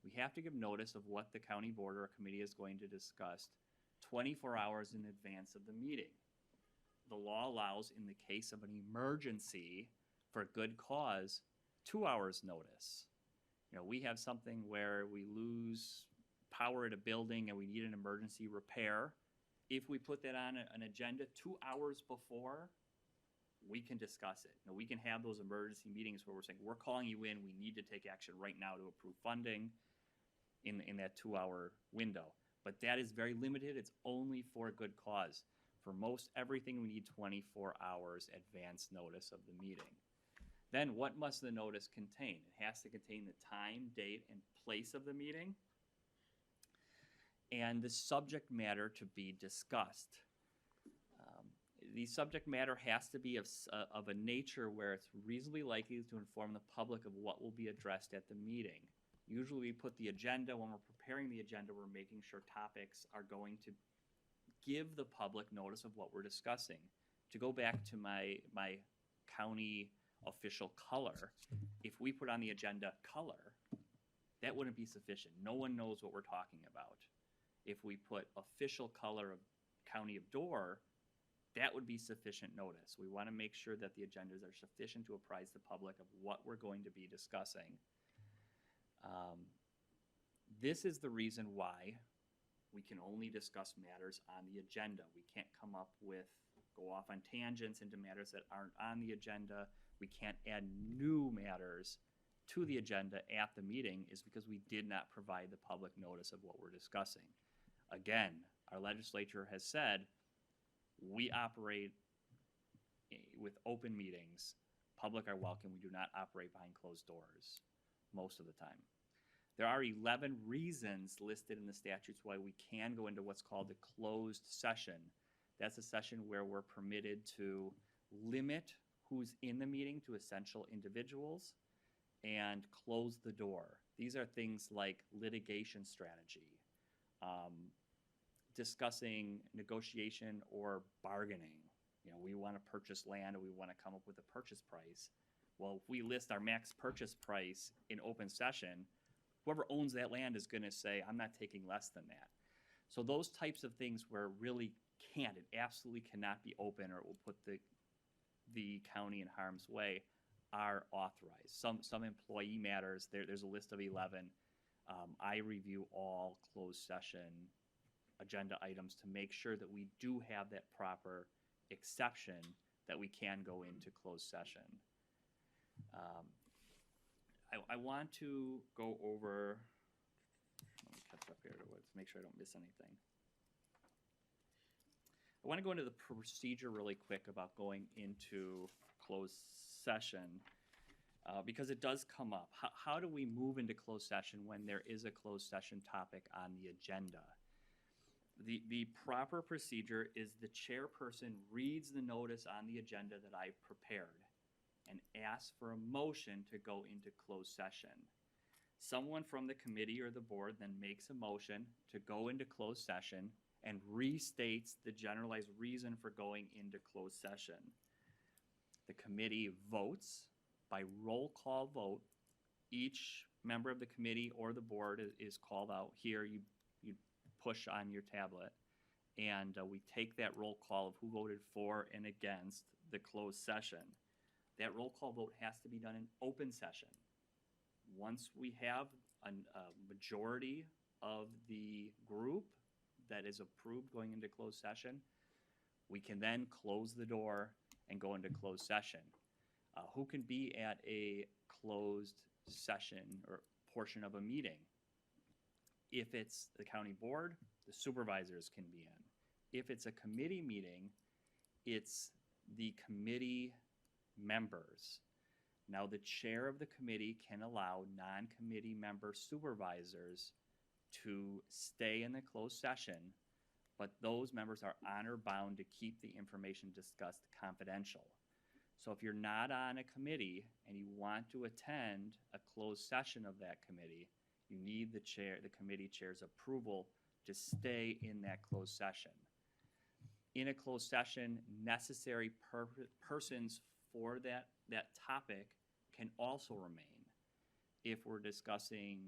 We have to give notice of what the county board or committee is going to discuss 24 hours in advance of the meeting. The law allows, in the case of an emergency for a good cause, 2 hours notice. You know, we have something where we lose power at a building and we need an emergency repair. If we put that on an agenda 2 hours before, we can discuss it. You know, we can have those emergency meetings where we're saying, we're calling you in, we need to take action right now to approve funding in that 2 hour window. But that is very limited. It's only for a good cause. For most everything, we need 24 hours advance notice of the meeting. Then what must the notice contain? It has to contain the time, date, and place of the meeting, and the subject matter to be discussed. The subject matter has to be of a nature where it's reasonably likely to inform the public of what will be addressed at the meeting. Usually we put the agenda, when we're preparing the agenda, we're making sure topics are going to give the public notice of what we're discussing. To go back to my county official color, if we put on the agenda color, that wouldn't be sufficient. No one knows what we're talking about. If we put official color of County of Door, that would be sufficient notice. We want to make sure that the agendas are sufficient to apprise the public of what we're going to be discussing. This is the reason why we can only discuss matters on the agenda. We can't go off on tangents into matters that aren't on the agenda. We can't add new matters to the agenda at the meeting, is because we did not provide the public notice of what we're discussing. Again, our legislature has said we operate with open meetings. Public are welcome. We do not operate behind closed doors most of the time. There are 11 reasons listed in the statutes why we can go into what's called a closed session. That's a session where we're permitted to limit who's in the meeting to essential individuals and close the door. These are things like litigation strategy, discussing negotiation or bargaining. You know, we want to purchase land and we want to come up with a purchase price. Well, if we list our max purchase price in open session, whoever owns that land is going to say, I'm not taking less than that. So those types of things where it really can't, it absolutely cannot be open, or it will put the county in harm's way, are authorized. Some employee matters, there's a list of 11. I review all closed session agenda items to make sure that we do have that proper exception that we can go into closed session. I want to go over, let me catch up here to make sure I don't miss anything. I want to go into the procedure really quick about going into closed session because it does come up. How do we move into closed session when there is a closed session topic on the agenda? The proper procedure is the chairperson reads the notice on the agenda that I've prepared and asks for a motion to go into closed session. Someone from the committee or the board then makes a motion to go into closed session and restates the generalized reason for going into closed session. The committee votes by roll call vote. Each member of the committee or the board is called out. Here you push on your tablet, and we take that roll call of who voted for and against the closed session. That roll call vote has to be done in open session. Once we have a majority of the group that is approved going into closed session, we can then close the door and go into closed session. Who can be at a closed session or portion of a meeting? If it's the county board, the supervisors can be in. If it's a committee meeting, it's the committee members. Now, the chair of the committee can allow non-committee member supervisors to stay in the closed session, but those members are honor bound to keep the information discussed confidential. So if you're not on a committee and you want to attend a closed session of that committee, you need the committee chair's approval to stay in that closed session. In a closed session, necessary persons for that topic can also remain. if we're discussing,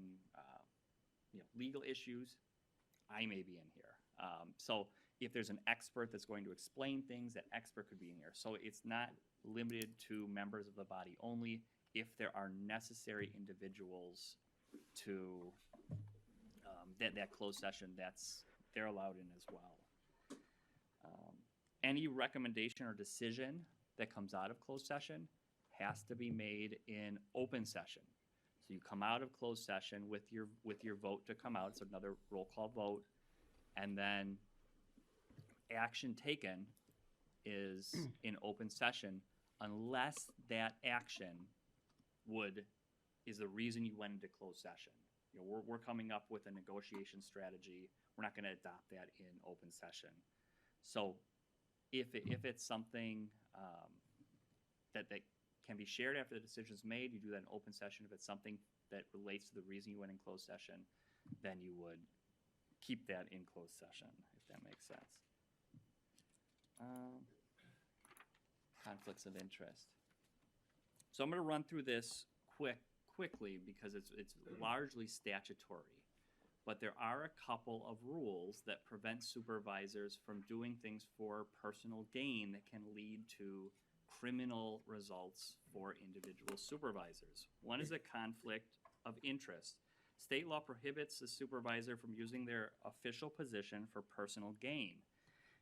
legal issues, I may be in here. So if there's an expert that's going to explain things, that expert could be in here. So it's not limited to members of the body only. If there are necessary individuals to, that closed session, they're allowed in as well. Any recommendation or decision that comes out of closed session has to be made in open session. So you come out of closed session with your vote to come out. It's another roll call vote. And then action taken is in open session unless that action is the reason you went into closed session. We're coming up with a negotiation strategy. We're not going to adopt that in open session. So if it's something that can be shared after the decision's made, you do that in open session. If it's something that relates to the reason you went in closed session, then you would keep that in closed session, if that makes sense. Conflicts of interest. So I'm going to run through this quickly because it's largely statutory. But there are a couple of rules that prevent supervisors from doing things for personal gain that can lead to criminal results for individual supervisors. One is a conflict of interest. State law prohibits the supervisor from using their official position for personal gain.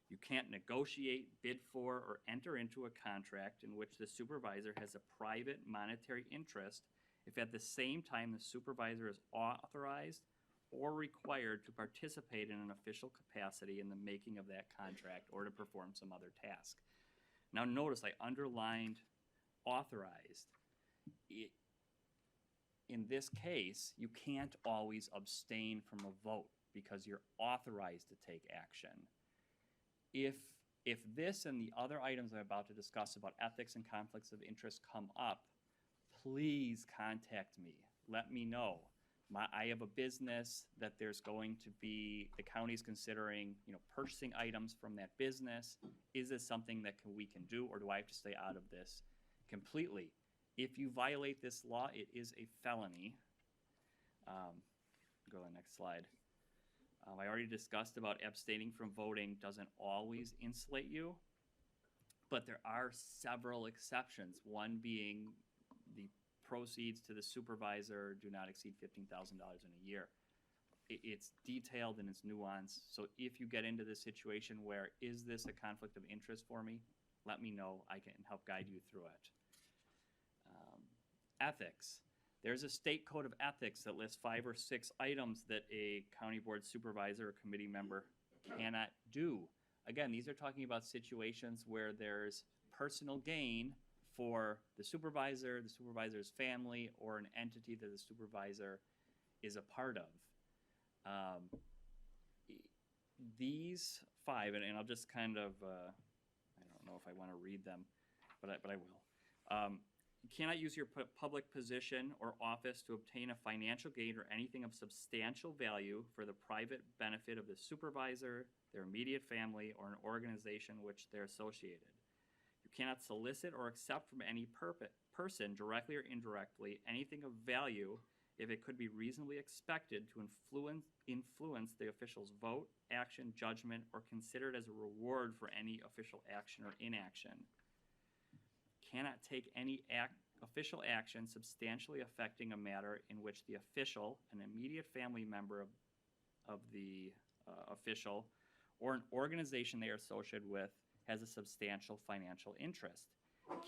You can't negotiate, bid for, or enter into a contract in which the supervisor has a private monetary interest if at the same time the supervisor is authorized or required to participate in an official capacity in the making of that contract or to perform some other task. Now notice I underlined authorized. In this case, you can't always abstain from a vote because you're authorized to take action. If this and the other items I'm about to discuss about ethics and conflicts of interest come up, please contact me. Let me know. I have a business that there's going to be, the county's considering, purchasing items from that business. Is this something that we can do, or do I have to stay out of this completely? If you violate this law, it is a felony. Go to the next slide. I already discussed about abstaining from voting doesn't always insulate you, but there are several exceptions. One being the proceeds to the supervisor do not exceed $15,000 in a year. It's detailed and it's nuanced. So if you get into this situation where, is this a conflict of interest for me? Let me know. I can help guide you through it. Ethics. There's a state code of ethics that lists 5 or 6 items that a county board supervisor or committee member cannot do. Again, these are talking about situations where there's personal gain for the supervisor's family, or an entity that the supervisor is a part of. These 5, and I'll just kind of, I don't know if I want to read them, but I will. You cannot use your public position or office to obtain a financial gain or anything of substantial value for the private benefit of the supervisor, their immediate family, or an organization which they're associated. You cannot solicit or accept from any person, directly or indirectly, anything of value if it could be reasonably expected to influence the official's vote, action, judgment, or considered as a reward for any official action or inaction. Cannot take any official action substantially affecting a matter in which the official, an immediate family member of the official, or an organization they are associated with, has a substantial financial interest.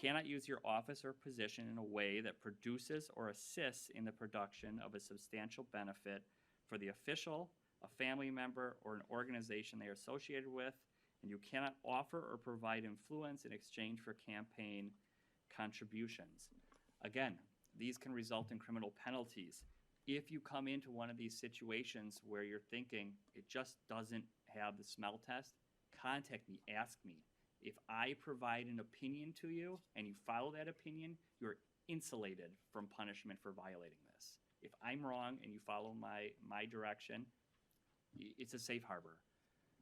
Cannot use your office or position in a way that produces or assists in the production of a substantial benefit for the official, a family member, or an organization they are associated with, and you cannot offer or provide influence in exchange for campaign contributions. Again, these can result in criminal penalties. If you come into one of these situations where you're thinking it just doesn't have the smell test, contact me, ask me. If I provide an opinion to you and you follow that opinion, you're insulated from punishment for violating this. If I'm wrong and you follow my direction, it's a safe harbor.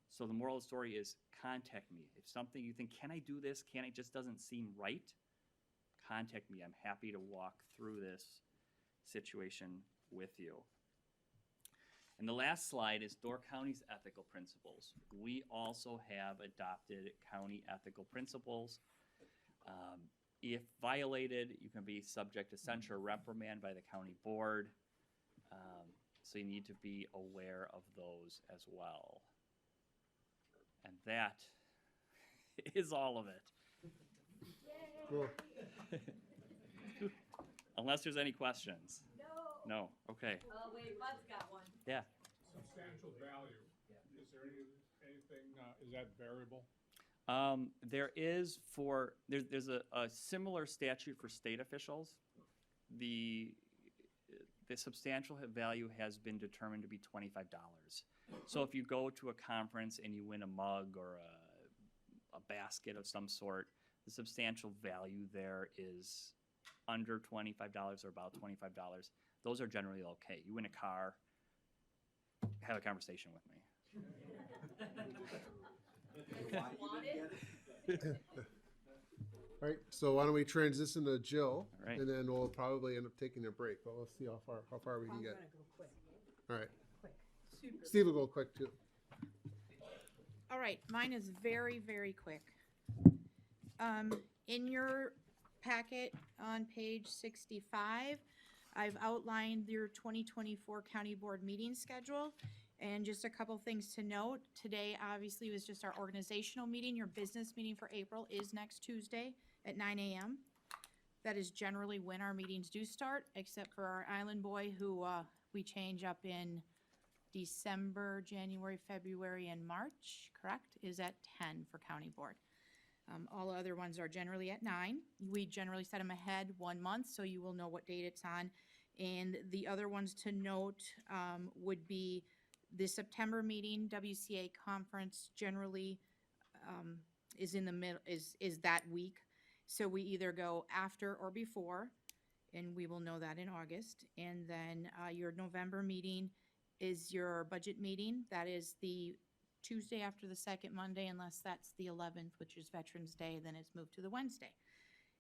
So the moral of the story is contact me. If something you think, can I do this? It just doesn't seem right? Contact me. I'm happy to walk through this situation with you. And the last slide is Door County's ethical principles. We also have adopted county ethical principles. If violated, you can be subject to censure or reprimand by the county board. So you need to be aware of those as well. And that is all of it. Cool. Unless there's any questions. No. No, okay, Oh, wait, Bud's got one. yeah. Substantial value. Is there anything, is that variable? There is there's a similar statute for state officials. The substantial value has been determined to be $25. So if you go to a conference and you win a mug or a basket of some sort, the substantial value there is under $25 or about $25. Those are generally okay. You win a car, have a conversation with me. All right, so why don't we transition to Jill, All right. and then we'll probably end up taking a break, but we'll see how far we can get. All right, Super. Steve will go quick too. All right, mine is very, very quick. In your packet on page 65, I've outlined your 2024 county board meeting schedule. And just a couple things to note. Today, obviously, was just our organizational meeting. Your business meeting for April is next Tuesday at 9 a.m. That is generally when our meetings do start, except for our island boy, who we change up in December, January, February, and March, correct? Is at 10 for county board. All other ones are generally at 9. We generally set them ahead 1 month, so you will know what date it's on. And the other ones to note would be the September meeting, WCA conference generally is in the middle, is that week. So we either go after or before, and we will know that in August. And then your November meeting is your budget meeting. That is the Tuesday after the second Monday, unless that's the 11th, which is Veterans Day, then it's moved to the Wednesday.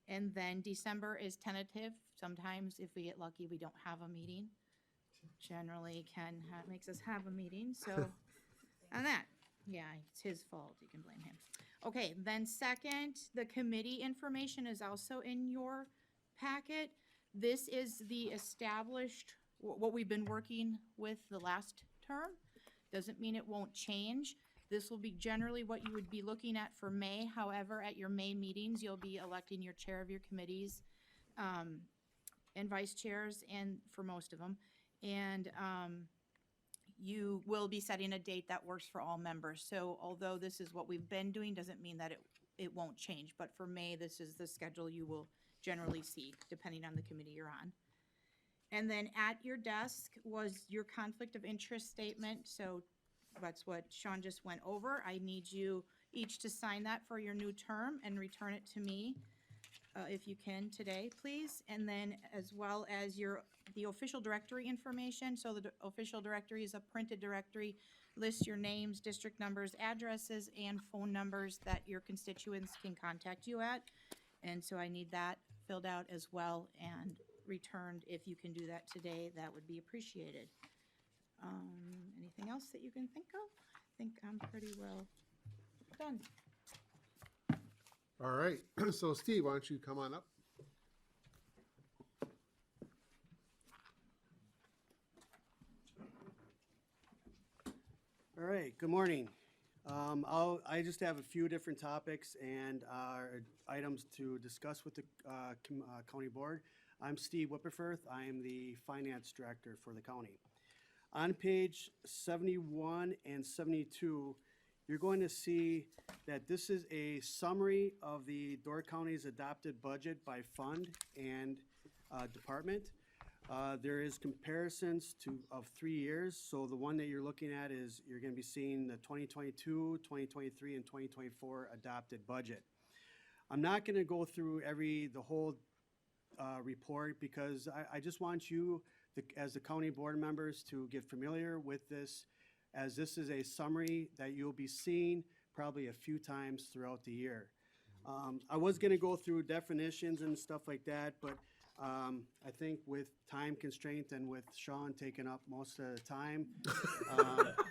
And then December is tentative. Sometimes if we get lucky, we don't have a meeting. Generally, Ken makes us have a meeting, so on that, yeah, it's his fault, you can blame him. Okay, then second, the committee information is also in your packet. This is the established, what we've been working with the last term. Doesn't mean it won't change. This will be generally what you would be looking at for May. However, at your May meetings, you'll be electing your chair of your committees and vice chairs, and for most of them. And you will be setting a date that works for all members. So although this is what we've been doing, doesn't mean that it won't change. But for May, this is the schedule you will generally see, depending on the committee you're on. And then at your desk was your conflict of interest statement. So that's what Sean just went over. I need you each to sign that for your new term and return it to me. If you can today, please. And then as well as the official directory information. So the official directory is a printed directory, lists your names, district numbers, addresses, and phone numbers that your constituents can contact you at. And so I need that filled out as well and returned. If you can do that today, that would be appreciated. Anything else that you can think of? I think I'm pretty well done. All right, so Steve, why don't you come on up? All right, good morning. I just have a few different topics and items to discuss with the county board. I'm Steve Whipperfirth. I am the finance director for the county. On page 71 and 72, you're going to see that this is a summary of the Door County's adopted budget by fund and department. There is comparisons of 3 years. So the one that you're looking at is you're going to be seeing the 2022, 2023, and 2024 adopted budget. I'm not going to go through the whole report because I just want you, as the county board members, to get familiar with this, as this is a summary that you'll be seeing probably a few times throughout the year. I was going to go through definitions and stuff like that, but I think with time constraint and with Sean taking up most of the time,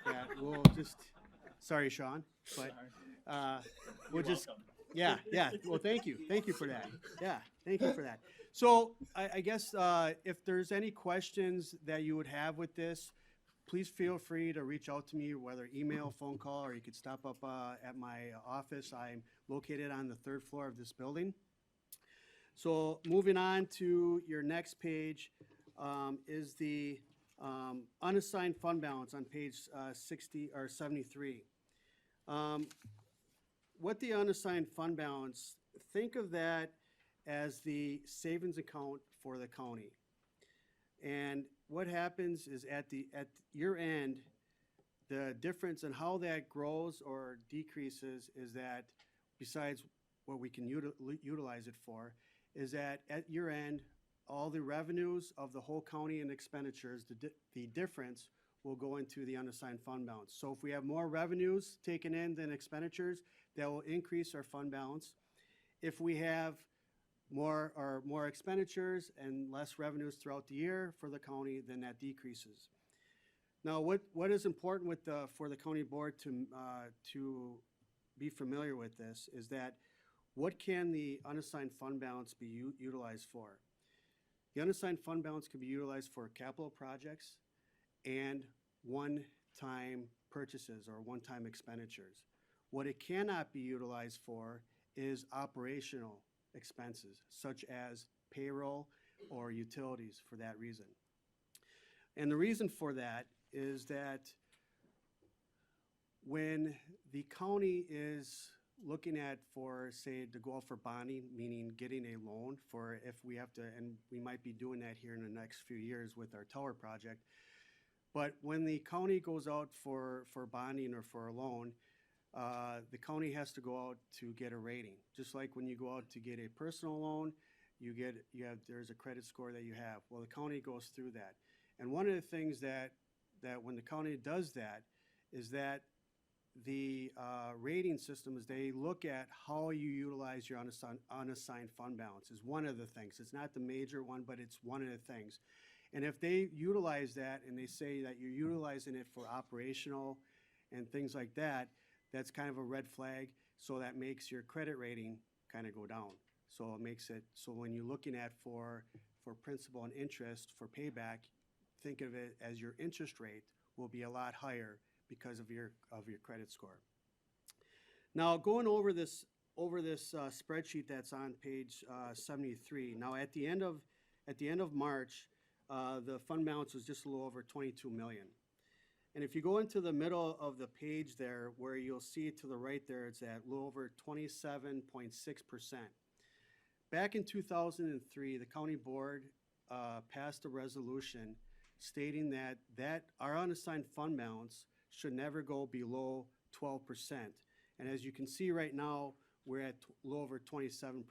that we'll just, sorry, Sean, but, we'll just, yeah, well, thank you for that, yeah, thank you for that. So, I guess, if there's any questions that you would have with this, please feel free to reach out to me, whether email, phone call, or you could stop up, at my office. I'm located on the 3rd floor of this building. So moving on to your next page, is the, unassigned fund balance on page, 60 or 73. What the unassigned fund balance, think of that as the savings account for the county. And what happens is at year end, the difference in how that grows or decreases is that, besides what we can utilize it for, is that at year end, all the revenues of the whole county and expenditures, the difference will go into the unassigned fund balance. So if we have more revenues taken in than expenditures, that will increase our fund balance. If we have more expenditures and less revenues throughout the year for the county, then that decreases. Now, what is important for the county board to be familiar with this is that what can the unassigned fund balance be utilized for? The unassigned fund balance can be utilized for capital projects and one-time purchases or one-time expenditures. What it cannot be utilized for is operational expenses, such as payroll or utilities for that reason. And the reason for that is that when the county is looking at for, say, to go out for bonding, meaning getting a loan for if we have to, and we might be doing that here in the next few years with our tower project. But when the county goes out for bonding or for a loan, the county has to go out to get a rating. Just like when you go out to get a personal loan, there's a credit score that you have. Well, the county goes through that. And one of the things that when the county does that is that the rating system is they look at how you utilize your unassigned fund balance is one of the things. It's not the major one, but it's one of the things. And if they utilize that and they say that you're utilizing it for operational and things like that, that's kind of a red flag. So that makes your credit rating kind of go down. So it makes it, so when you're looking at for principal and interest for payback, think of it as your interest rate will be a lot higher because of your credit score. Now, going over this spreadsheet that's on page 73. Now, at the end of March, the fund balance was just a little over 22 million. And if you go into the middle of the page there, where you'll see to the right there, it's at a little over 27.6%. Back in 2003, the county board passed a resolution stating that our unassigned fund balance should never go below 12%. And as you can see right now, we're at a little over 27%,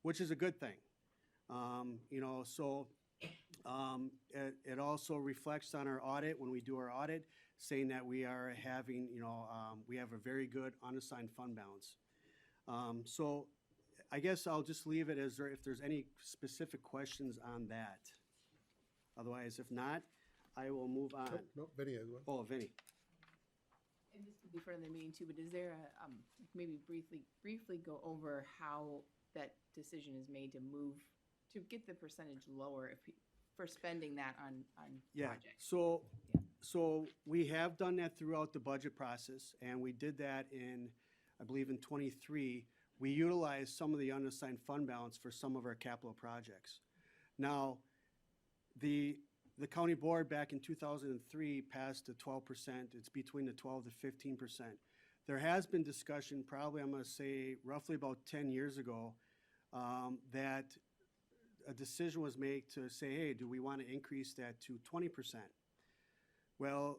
which is a good thing. It also reflects on our audit when we do our audit, saying that we are having, we have a very good unassigned fund balance. So I guess I'll just leave it as if there's any specific questions on that. Otherwise, if not, I will move on. Nope, Vinny has one. Oh, Vinny. And this could be further in the meeting too, but is there a, maybe briefly go over how that decision is made to move, to get the percentage lower for spending that on projects? So we have done that throughout the budget process, and we did that I believe in 23. We utilized some of the unassigned fund balance for some of our capital projects. Now, the county board back in 2003 passed a 12%. It's between the 12 to 15%. There has been discussion, probably I'm going to say roughly about 10 years ago, that a decision was made to say, hey, do we want to increase that to 20%? Well,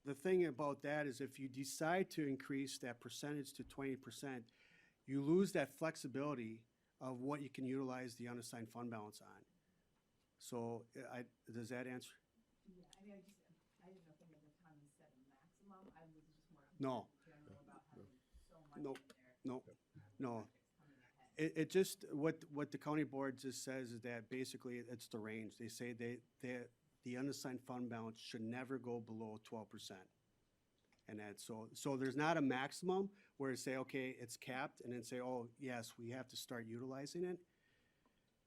the thing about that is if you decide to increase that percentage to 20%, you lose that flexibility of what you can utilize the unassigned fund balance on. So does that answer? Yeah, I didn't know if any of the time you set a maximum. I was just more No. general about having so much Nope. in there. No. It just, what the county board just says is that basically it's the range. They say the unassigned fund balance should never go below 12%. And that's, so there's not a maximum where it say, okay, it's capped, and then say, oh, yes, we have to start utilizing it.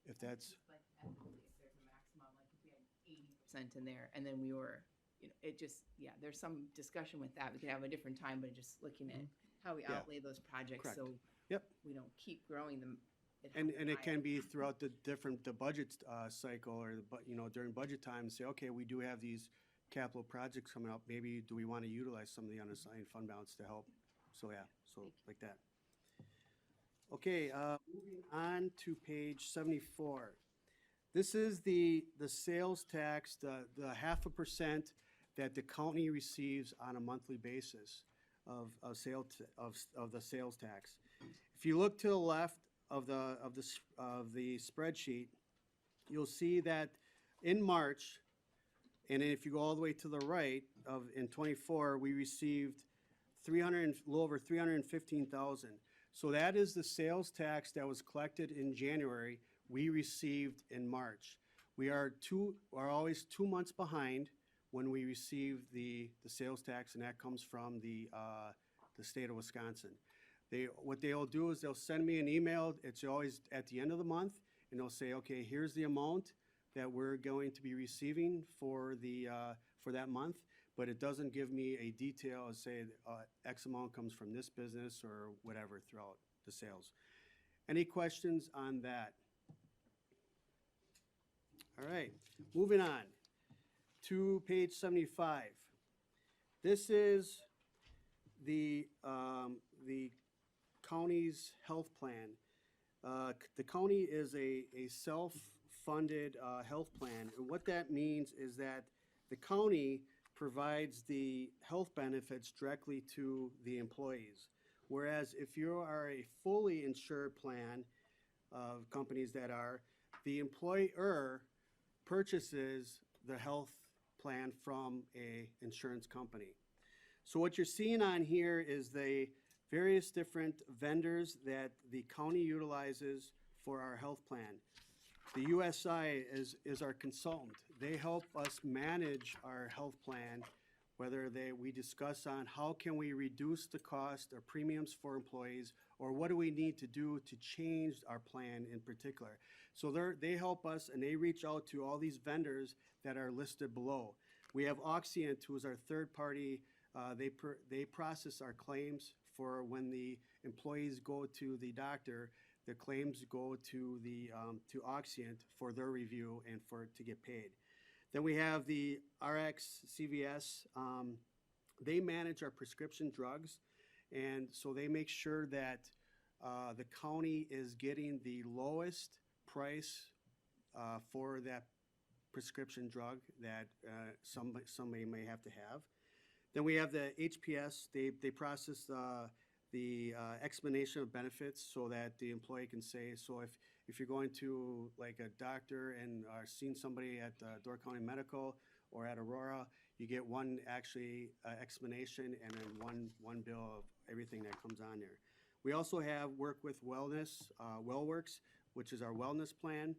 If that's, Like at the police, there's a maximum, like if we had 80% in there, and then we were, it just, yeah, there's some discussion with that. We could have a different time, but just looking at how we Yeah. outlay those projects, Correct. so Yep. we don't keep growing them. and it can be throughout the budget cycle, or during budget time, say, okay, we do have these capital projects coming up, maybe do we want to utilize some of the unassigned fund balance to help? So, yeah, so like that. Okay, moving on to page 74. This is the sales tax, the 0.5% that the county receives on a monthly basis of the sales tax. If you look to the left of the spreadsheet, you'll see that in March, and then if you go all the way to the right in 24, we received a little over 315,000. So that is the sales tax that was collected in January, we received in March. We are always 2 months behind when we receive the sales tax, and that comes from the state of Wisconsin. What they'll do is they'll send me an email. It's always at the end of the month, and they'll say, okay, here's the amount that we're going to be receiving for that month, but it doesn't give me a detail and say X amount comes from this business or whatever throughout the sales. Any questions on that? All right, moving on to page 75. This is the county's health plan. The county is a self-funded health plan, and what that means is that the county provides the health benefits directly to the employees. Whereas if you are a fully insured plan of companies that are, the employer purchases the health plan from a insurance company. So what you're seeing on here is the various different vendors that the county utilizes for our health plan. The USI is our consultant. They help us manage our health plan, whether we discuss on how can we reduce the cost or premiums for employees, or what do we need to do to change our plan in particular. So they help us, and they reach out to all these vendors that are listed below. We have Oxient, who is our third party. They process our claims for when the employees go to the doctor. The claims go to to Oxient for their review and to get paid. Then we have the RX CVS. They manage our prescription drugs, and so they make sure that the county is getting the lowest price for that prescription drug that somebody may have to have. Then we have the HPS. They process the explanation of benefits so that the employee can say, so if you're going to like a doctor and are seeing somebody at Door County Medical or at Aurora, you get one explanation and then one bill of everything that comes on there. We also have work with Wellness, WellWorks, which is our wellness plan.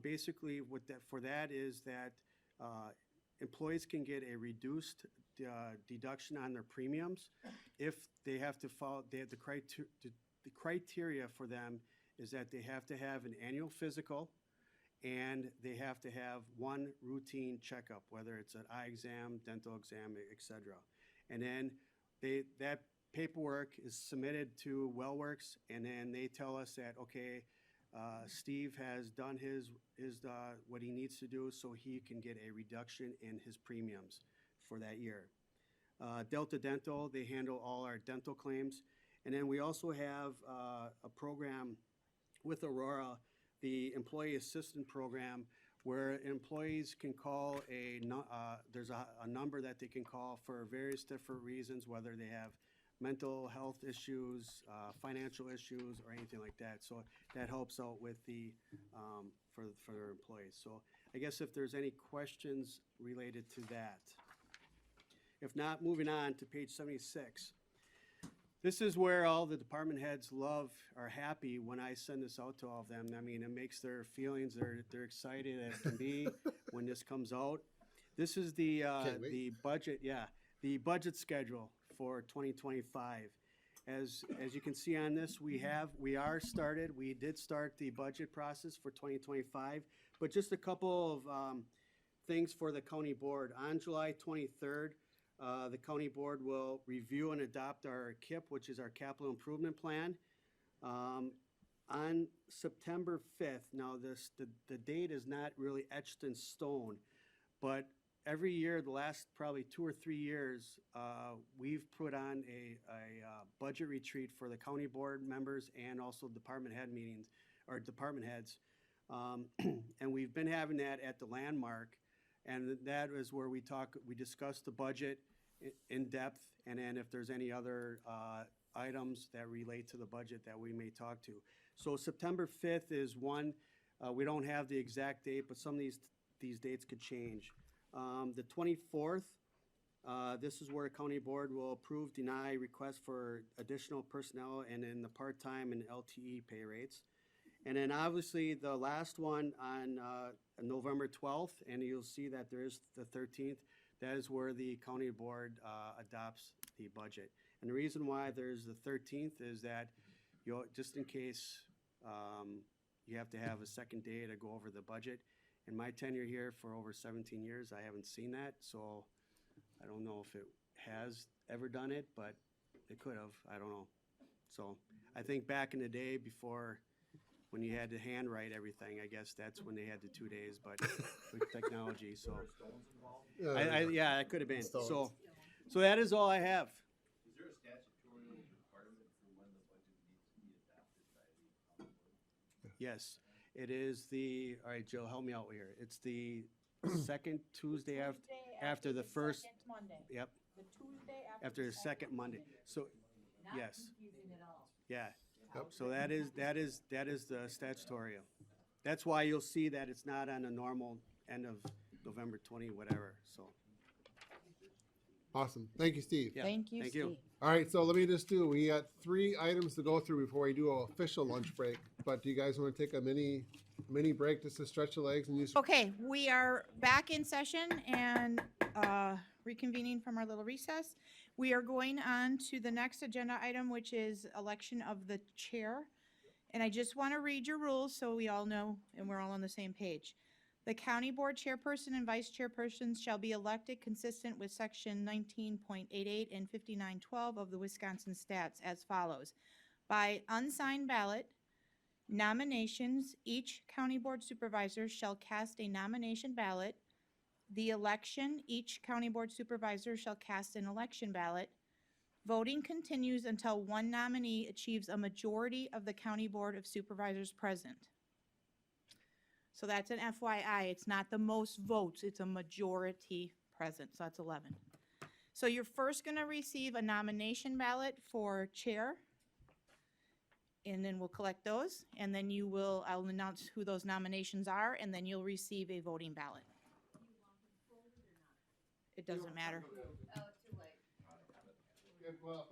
Basically, for that is that employees can get a reduced deduction on their premiums if they have to follow. The criteria for them is that they have to have an annual physical, and they have to have one routine checkup, whether it's an eye exam, dental exam, etc. And then that paperwork is submitted to WellWorks, and then they tell us that, okay, Steve has done what he needs to do so he can get a reduction in his premiums for that year. Delta Dental, they handle all our dental claims. And then we also have a program with Aurora, the Employee Assistance Program, where employees can call there's a number that they can call for various different reasons, whether they have mental health issues, financial issues, or anything like that. So that helps out with for their employees. So I guess if there's any questions related to that. If not, moving on to page 76. This is where all the department heads are happy when I send this out to all of them. I mean, it makes their feelings, they're excited as can be when this comes out. This is the budget, the budget schedule for 2025. As you can see on this, we did start the budget process for 2025, but just a couple of things for the county board. On July 23rd, the county board will review and adopt our KIP, which is our capital improvement plan. On September 5th, now the date is not really etched in stone, but every year, the last probably 2 or 3 years, we've put on a budget retreat for the county board members and also department head meetings, or department heads. And we've been having that at the Landmark, and that is where we discuss the budget in depth, and then if there's any other items that relate to the budget that we may talk to. So September 5th is one. We don't have the exact date, but some of these dates could change. The 24th, this is where county board will approve, deny requests for additional personnel and in the part-time and LTE pay rates. And then obviously the last one on November 12th, and you'll see that there is the 13th, that is where the county board adopts the budget. And the reason why there's the 13th is that, just in case you have to have a second day to go over the budget. In my tenure here for over 17 years, I haven't seen that, so I don't know if it has ever done it, but it could have, I don't know. So I think back in the day before, when you had to handwrite everything, I guess that's when they had the 2 days, but with technology, so. Yeah, it could have been, so that is all I have. Is there a statutory requirement for when the budget needs to be adopted by the county board? Yes, it is all right, Jill, help me out here. It's the second Tuesday after the first. Second Monday. Yep, The Tuesday after the second Monday. So, yes, confusing at all. yeah. So that is the statutory. That's why you'll see that it's not on a normal end of November 20, whatever, so. Awesome. Thank you, Steve. Yeah, Thank you, Thank you. Steve. All right, so let me just we got 3 items to go through before we do an official lunch break. But do you guys want to take a mini break just to stretch the legs and use? Okay, we are back in session and reconvening from our little recess. We are going on to the next agenda item, which is election of the chair. And I just want to read your rules so we all know and we're all on the same page. The county board chairperson and vice chairpersons shall be elected consistent with section 19.88 and 5912 of the Wisconsin Stats as follows. By unsigned ballot, nominations, each county board supervisor shall cast a nomination ballot. The election, each county board supervisor shall cast an election ballot. Voting continues until one nominee achieves a majority of the county board of supervisors present. So that's an FYI. It's not the most votes, it's a majority present, so that's 11. So you're first going to receive a nomination ballot for chair, and then we'll collect those, and then I'll announce who those nominations are, and then you'll receive a voting ballot. It doesn't matter. Oh, too late. Well,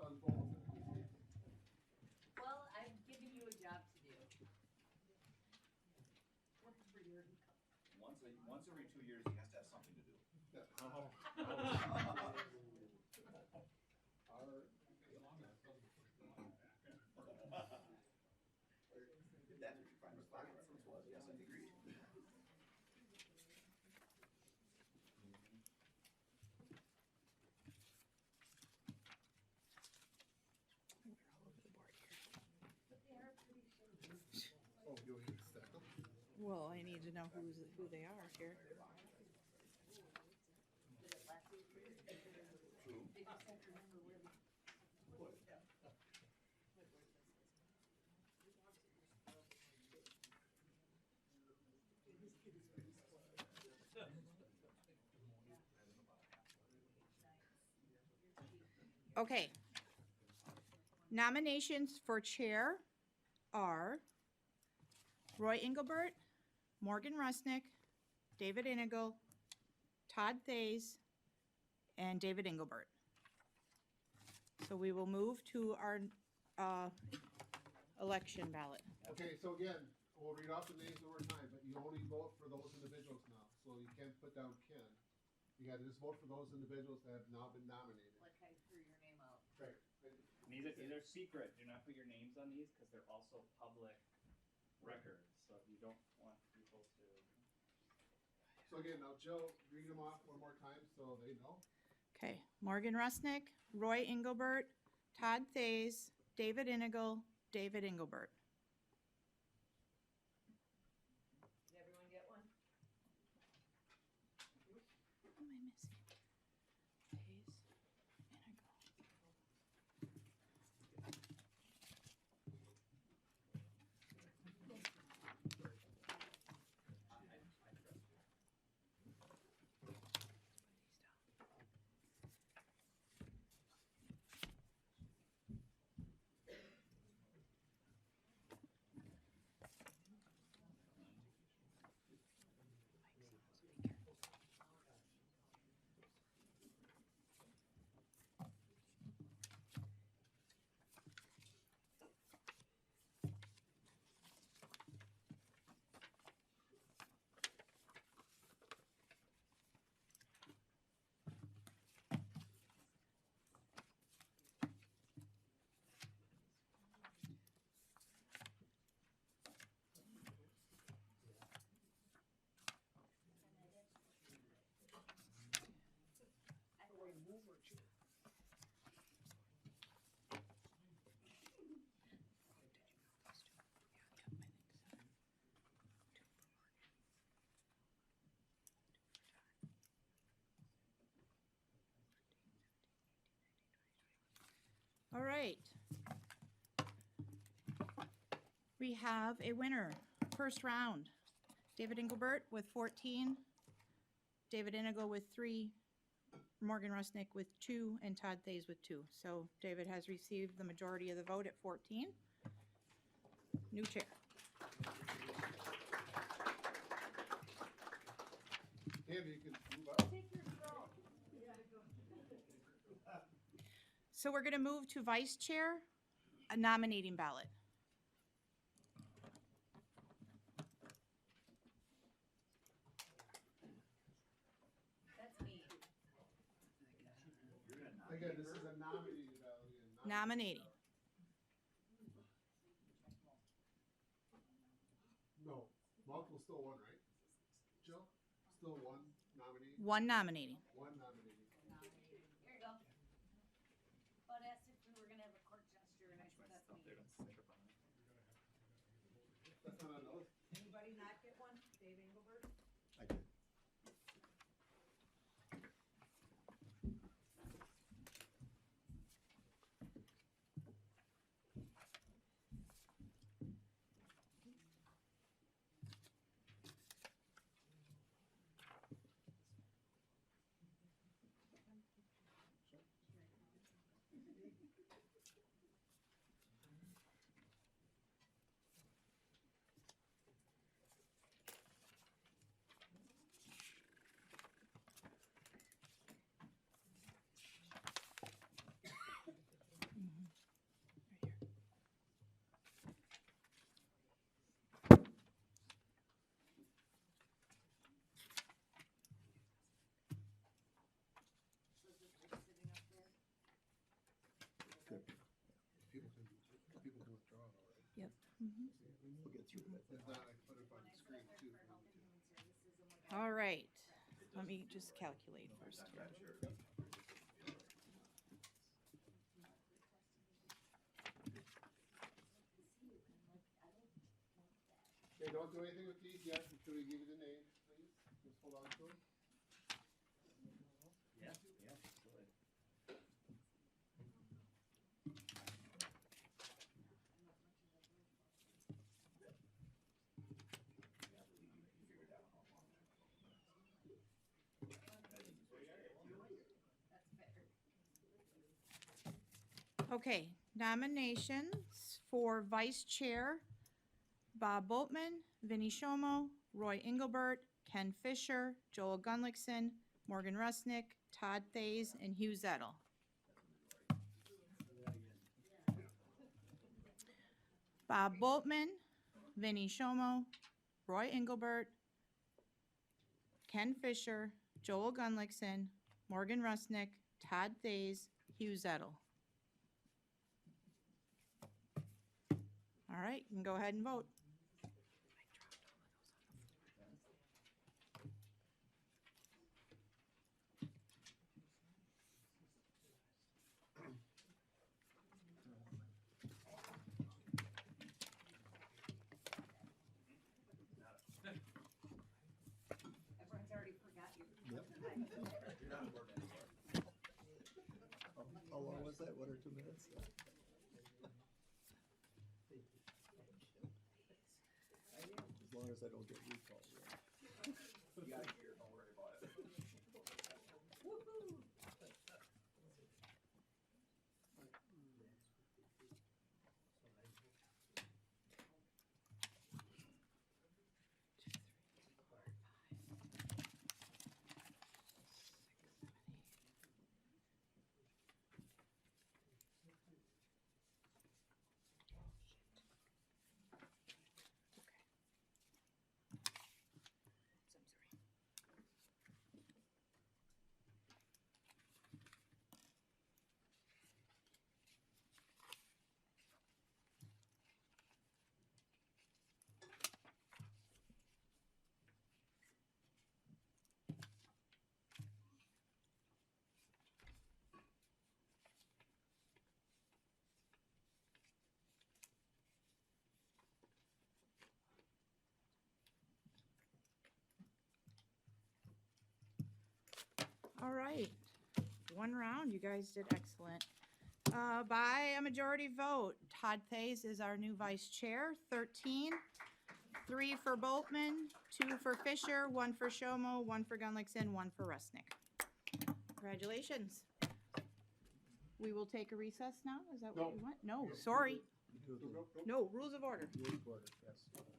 I've given you a job to do. Once every 2 years, he has to have something to do. If that's what you find the stock reference was, yes, I agree. Well, I need to know who they are here. Okay. Nominations for chair are Roy Engelbert, Morgan Rusnick, David Inigo, Todd Thays, and David Engelbert. So we will move to our election ballot. Okay, so again, we'll read off the names one more time, but you only vote for those individuals now, so you can't put down Ken. You gotta just vote for those individuals that have now been nominated. Like I threw your name out. Right. And these are secret. Do not put your names on these because they're also public records. So you don't want people to. So again, now Jill, read them off one more time so they know. Okay, Morgan Rusnick, Roy Engelbert, Todd Thays, David Inigo, David Engelbert. Did everyone get one? Who am I missing? Thays, Inigo. All right. We have a winner. First round, David Engelbert with 14, David Inigo with 3, Morgan Rusnick with 2, and Todd Thays with 2. So David has received the majority of the vote at 14. New chair. Andy, you can move up. So we're going to move to vice chair, a nominating ballot. That's me. Again, this is a nominating ballot again. Nominating. No, multiple still one, right? Jill, still one nominee, One nominating. one nominee. Here you go. But asked if we were gonna have a court gesture, and I said that's me. That's not on the list. Anybody not get one? Dave Engelbert? I did. People can withdraw it already. Yep. We'll get through it. If not, I can put it up on the screen too. if you need to. All right. Let me just calculate first here. Okay, don't do anything with these yet until we give you the names, please. Just hold on to them. Yeah, yeah, absolutely. Okay, nominations for vice chair, Bob Boltman, Vinnie Shomo, Roy Engelbert, Ken Fisher, Joel Gunlickson, Morgan Rusnick, Todd Thays, and Hugh Zettel. Bob Boltman, Vinnie Shomo, Roy Engelbert, Ken Fisher, Joel Gunlickson, Morgan Rusnick, Todd Thays, Hugh Zettel. All right, you can go ahead and vote. Everyone's already forgot you. How long was that, 1 or 2 minutes? As long as I don't get recalled. All right, one round, you guys did excellent. By a majority vote, Todd Thays is our new vice chair, 13. 3 for Boltman, 2 for Fisher, 1 for Shomo, 1 for Gunlickson, 1 for Rusnick. Congratulations. We will take a recess now, is that what we want? No, sorry. No, rules of order.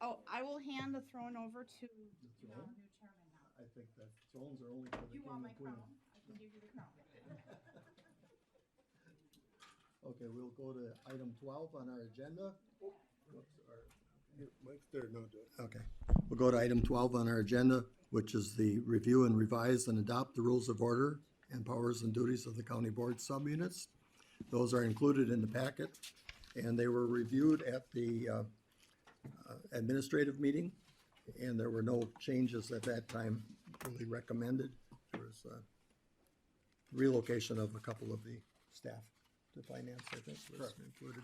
Oh, I will hand the throne over to the new chairman now. I think that thrones are only for the You king want my and queen. crown? I can give you the crown. Okay, we'll go to item 12 on our agenda. Mike's there, no, do it. Okay, we'll go to item 12 on our agenda, which is the review and revise and adopt the rules of order and powers and duties of the county board subunits. Those are included in the packet, and they were reviewed at the administrative meeting, and there were no changes at that time really recommended. There was relocation of a couple of the staff to finance, I think, was included.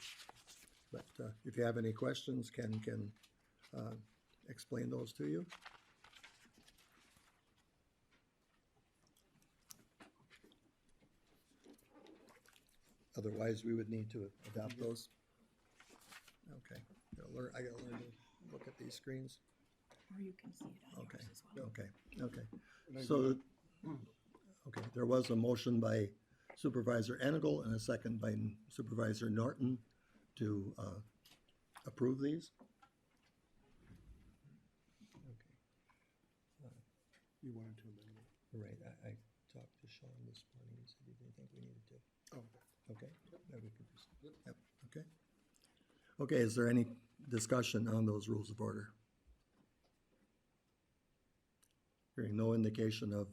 But if you have any questions, Ken can explain those to you. Otherwise, we would need to adopt those. Okay, I gotta learn to look at these screens. Or you can see it on Okay, yours as well. okay. So, okay, there was a motion by Supervisor Enigal and a second by Supervisor Norton to approve these. Okay. You wanted to amend it. Right, I talked to Sean this morning, he said he didn't think we needed to. Oh, Okay, then we can proceed. Yep, okay. Okay, is there any discussion on those rules of order? Hearing no indication of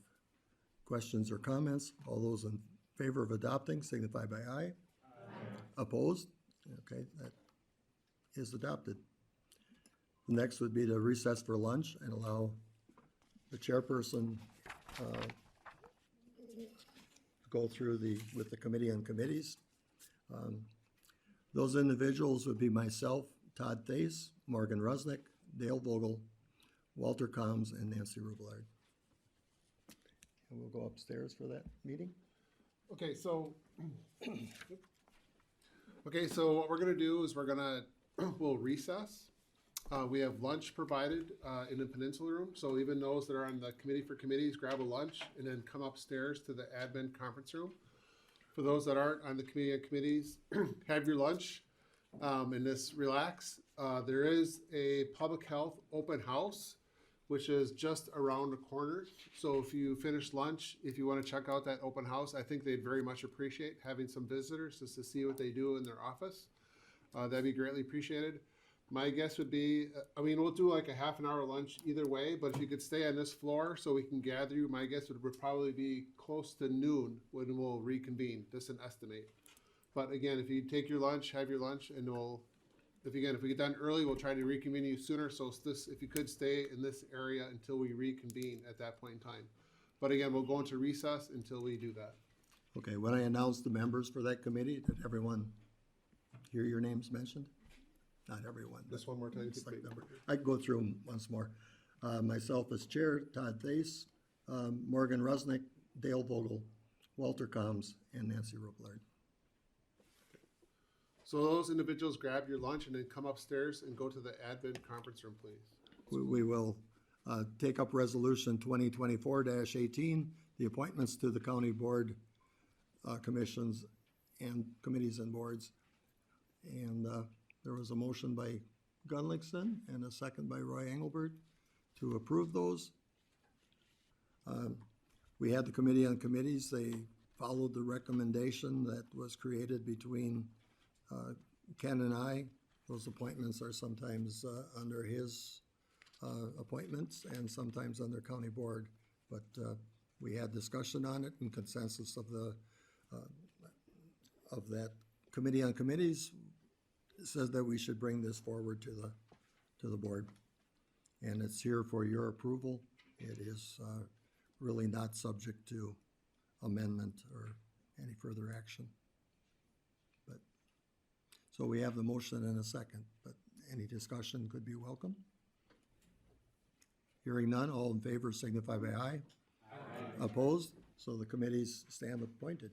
questions or comments, all those in favor of adopting signify by aye. Aye. Opposed? Okay, that is adopted. The next would be to recess for lunch and allow the chairperson to go through with the committee and committees. Those individuals would be myself, Todd Thays, Morgan Rusnick, Dale Vogel, Walter Combs, and Nancy Rublard. And we'll go upstairs for that meeting. Okay, so what we're gonna do is we'll recess. We have lunch provided in the Peninsula Room, so even those that are on the committee for committees, grab a lunch and then come upstairs to the admin conference room. For those that aren't on the committee and committees, have your lunch and just relax. There is a public health open house, which is just around the corner. So if you finish lunch, if you want to check out that open house, I think they'd very much appreciate having some visitors just to see what they do in their office. That'd be greatly appreciated. My guess would be, I mean, we'll do like a half an hour lunch either way, but if you could stay on this floor so we can gather you, my guess would probably be close to noon when we'll reconvene, just an estimate. But again, if you take your lunch, have your lunch, and if we get done early, we'll try to reconvene you sooner. So if you could stay in this area until we reconvene at that point in time. But again, we'll go into recess until we do that. Okay, when I announce the members for that committee, did everyone hear your names mentioned? Not everyone. but Just one more time. select member. I can go through them once more. Myself as chair, Todd Thace, Morgan Rusnick, Dale Vogel, Walter Combs, and Nancy Rublard. So those individuals grab your lunch and then come upstairs and go to the admin conference room, please. We will take up resolution 2024-18, the appointments to the county board commissions and committees and boards. And there was a motion by Gunlickson and a second by Roy Engelbert to approve those. We had the committee on committees. They followed the recommendation that was created between Ken and I. Those appointments are sometimes under his appointments and sometimes under county board. But we had discussion on it and consensus of that committee on committees says that we should bring this forward to the board. And it's here for your approval. It is really not subject to amendment or any further action. But so we have the motion and a second, but any discussion could be welcome. Hearing none, all in favor signify by aye. Aye. Opposed? So the committees stand appointed.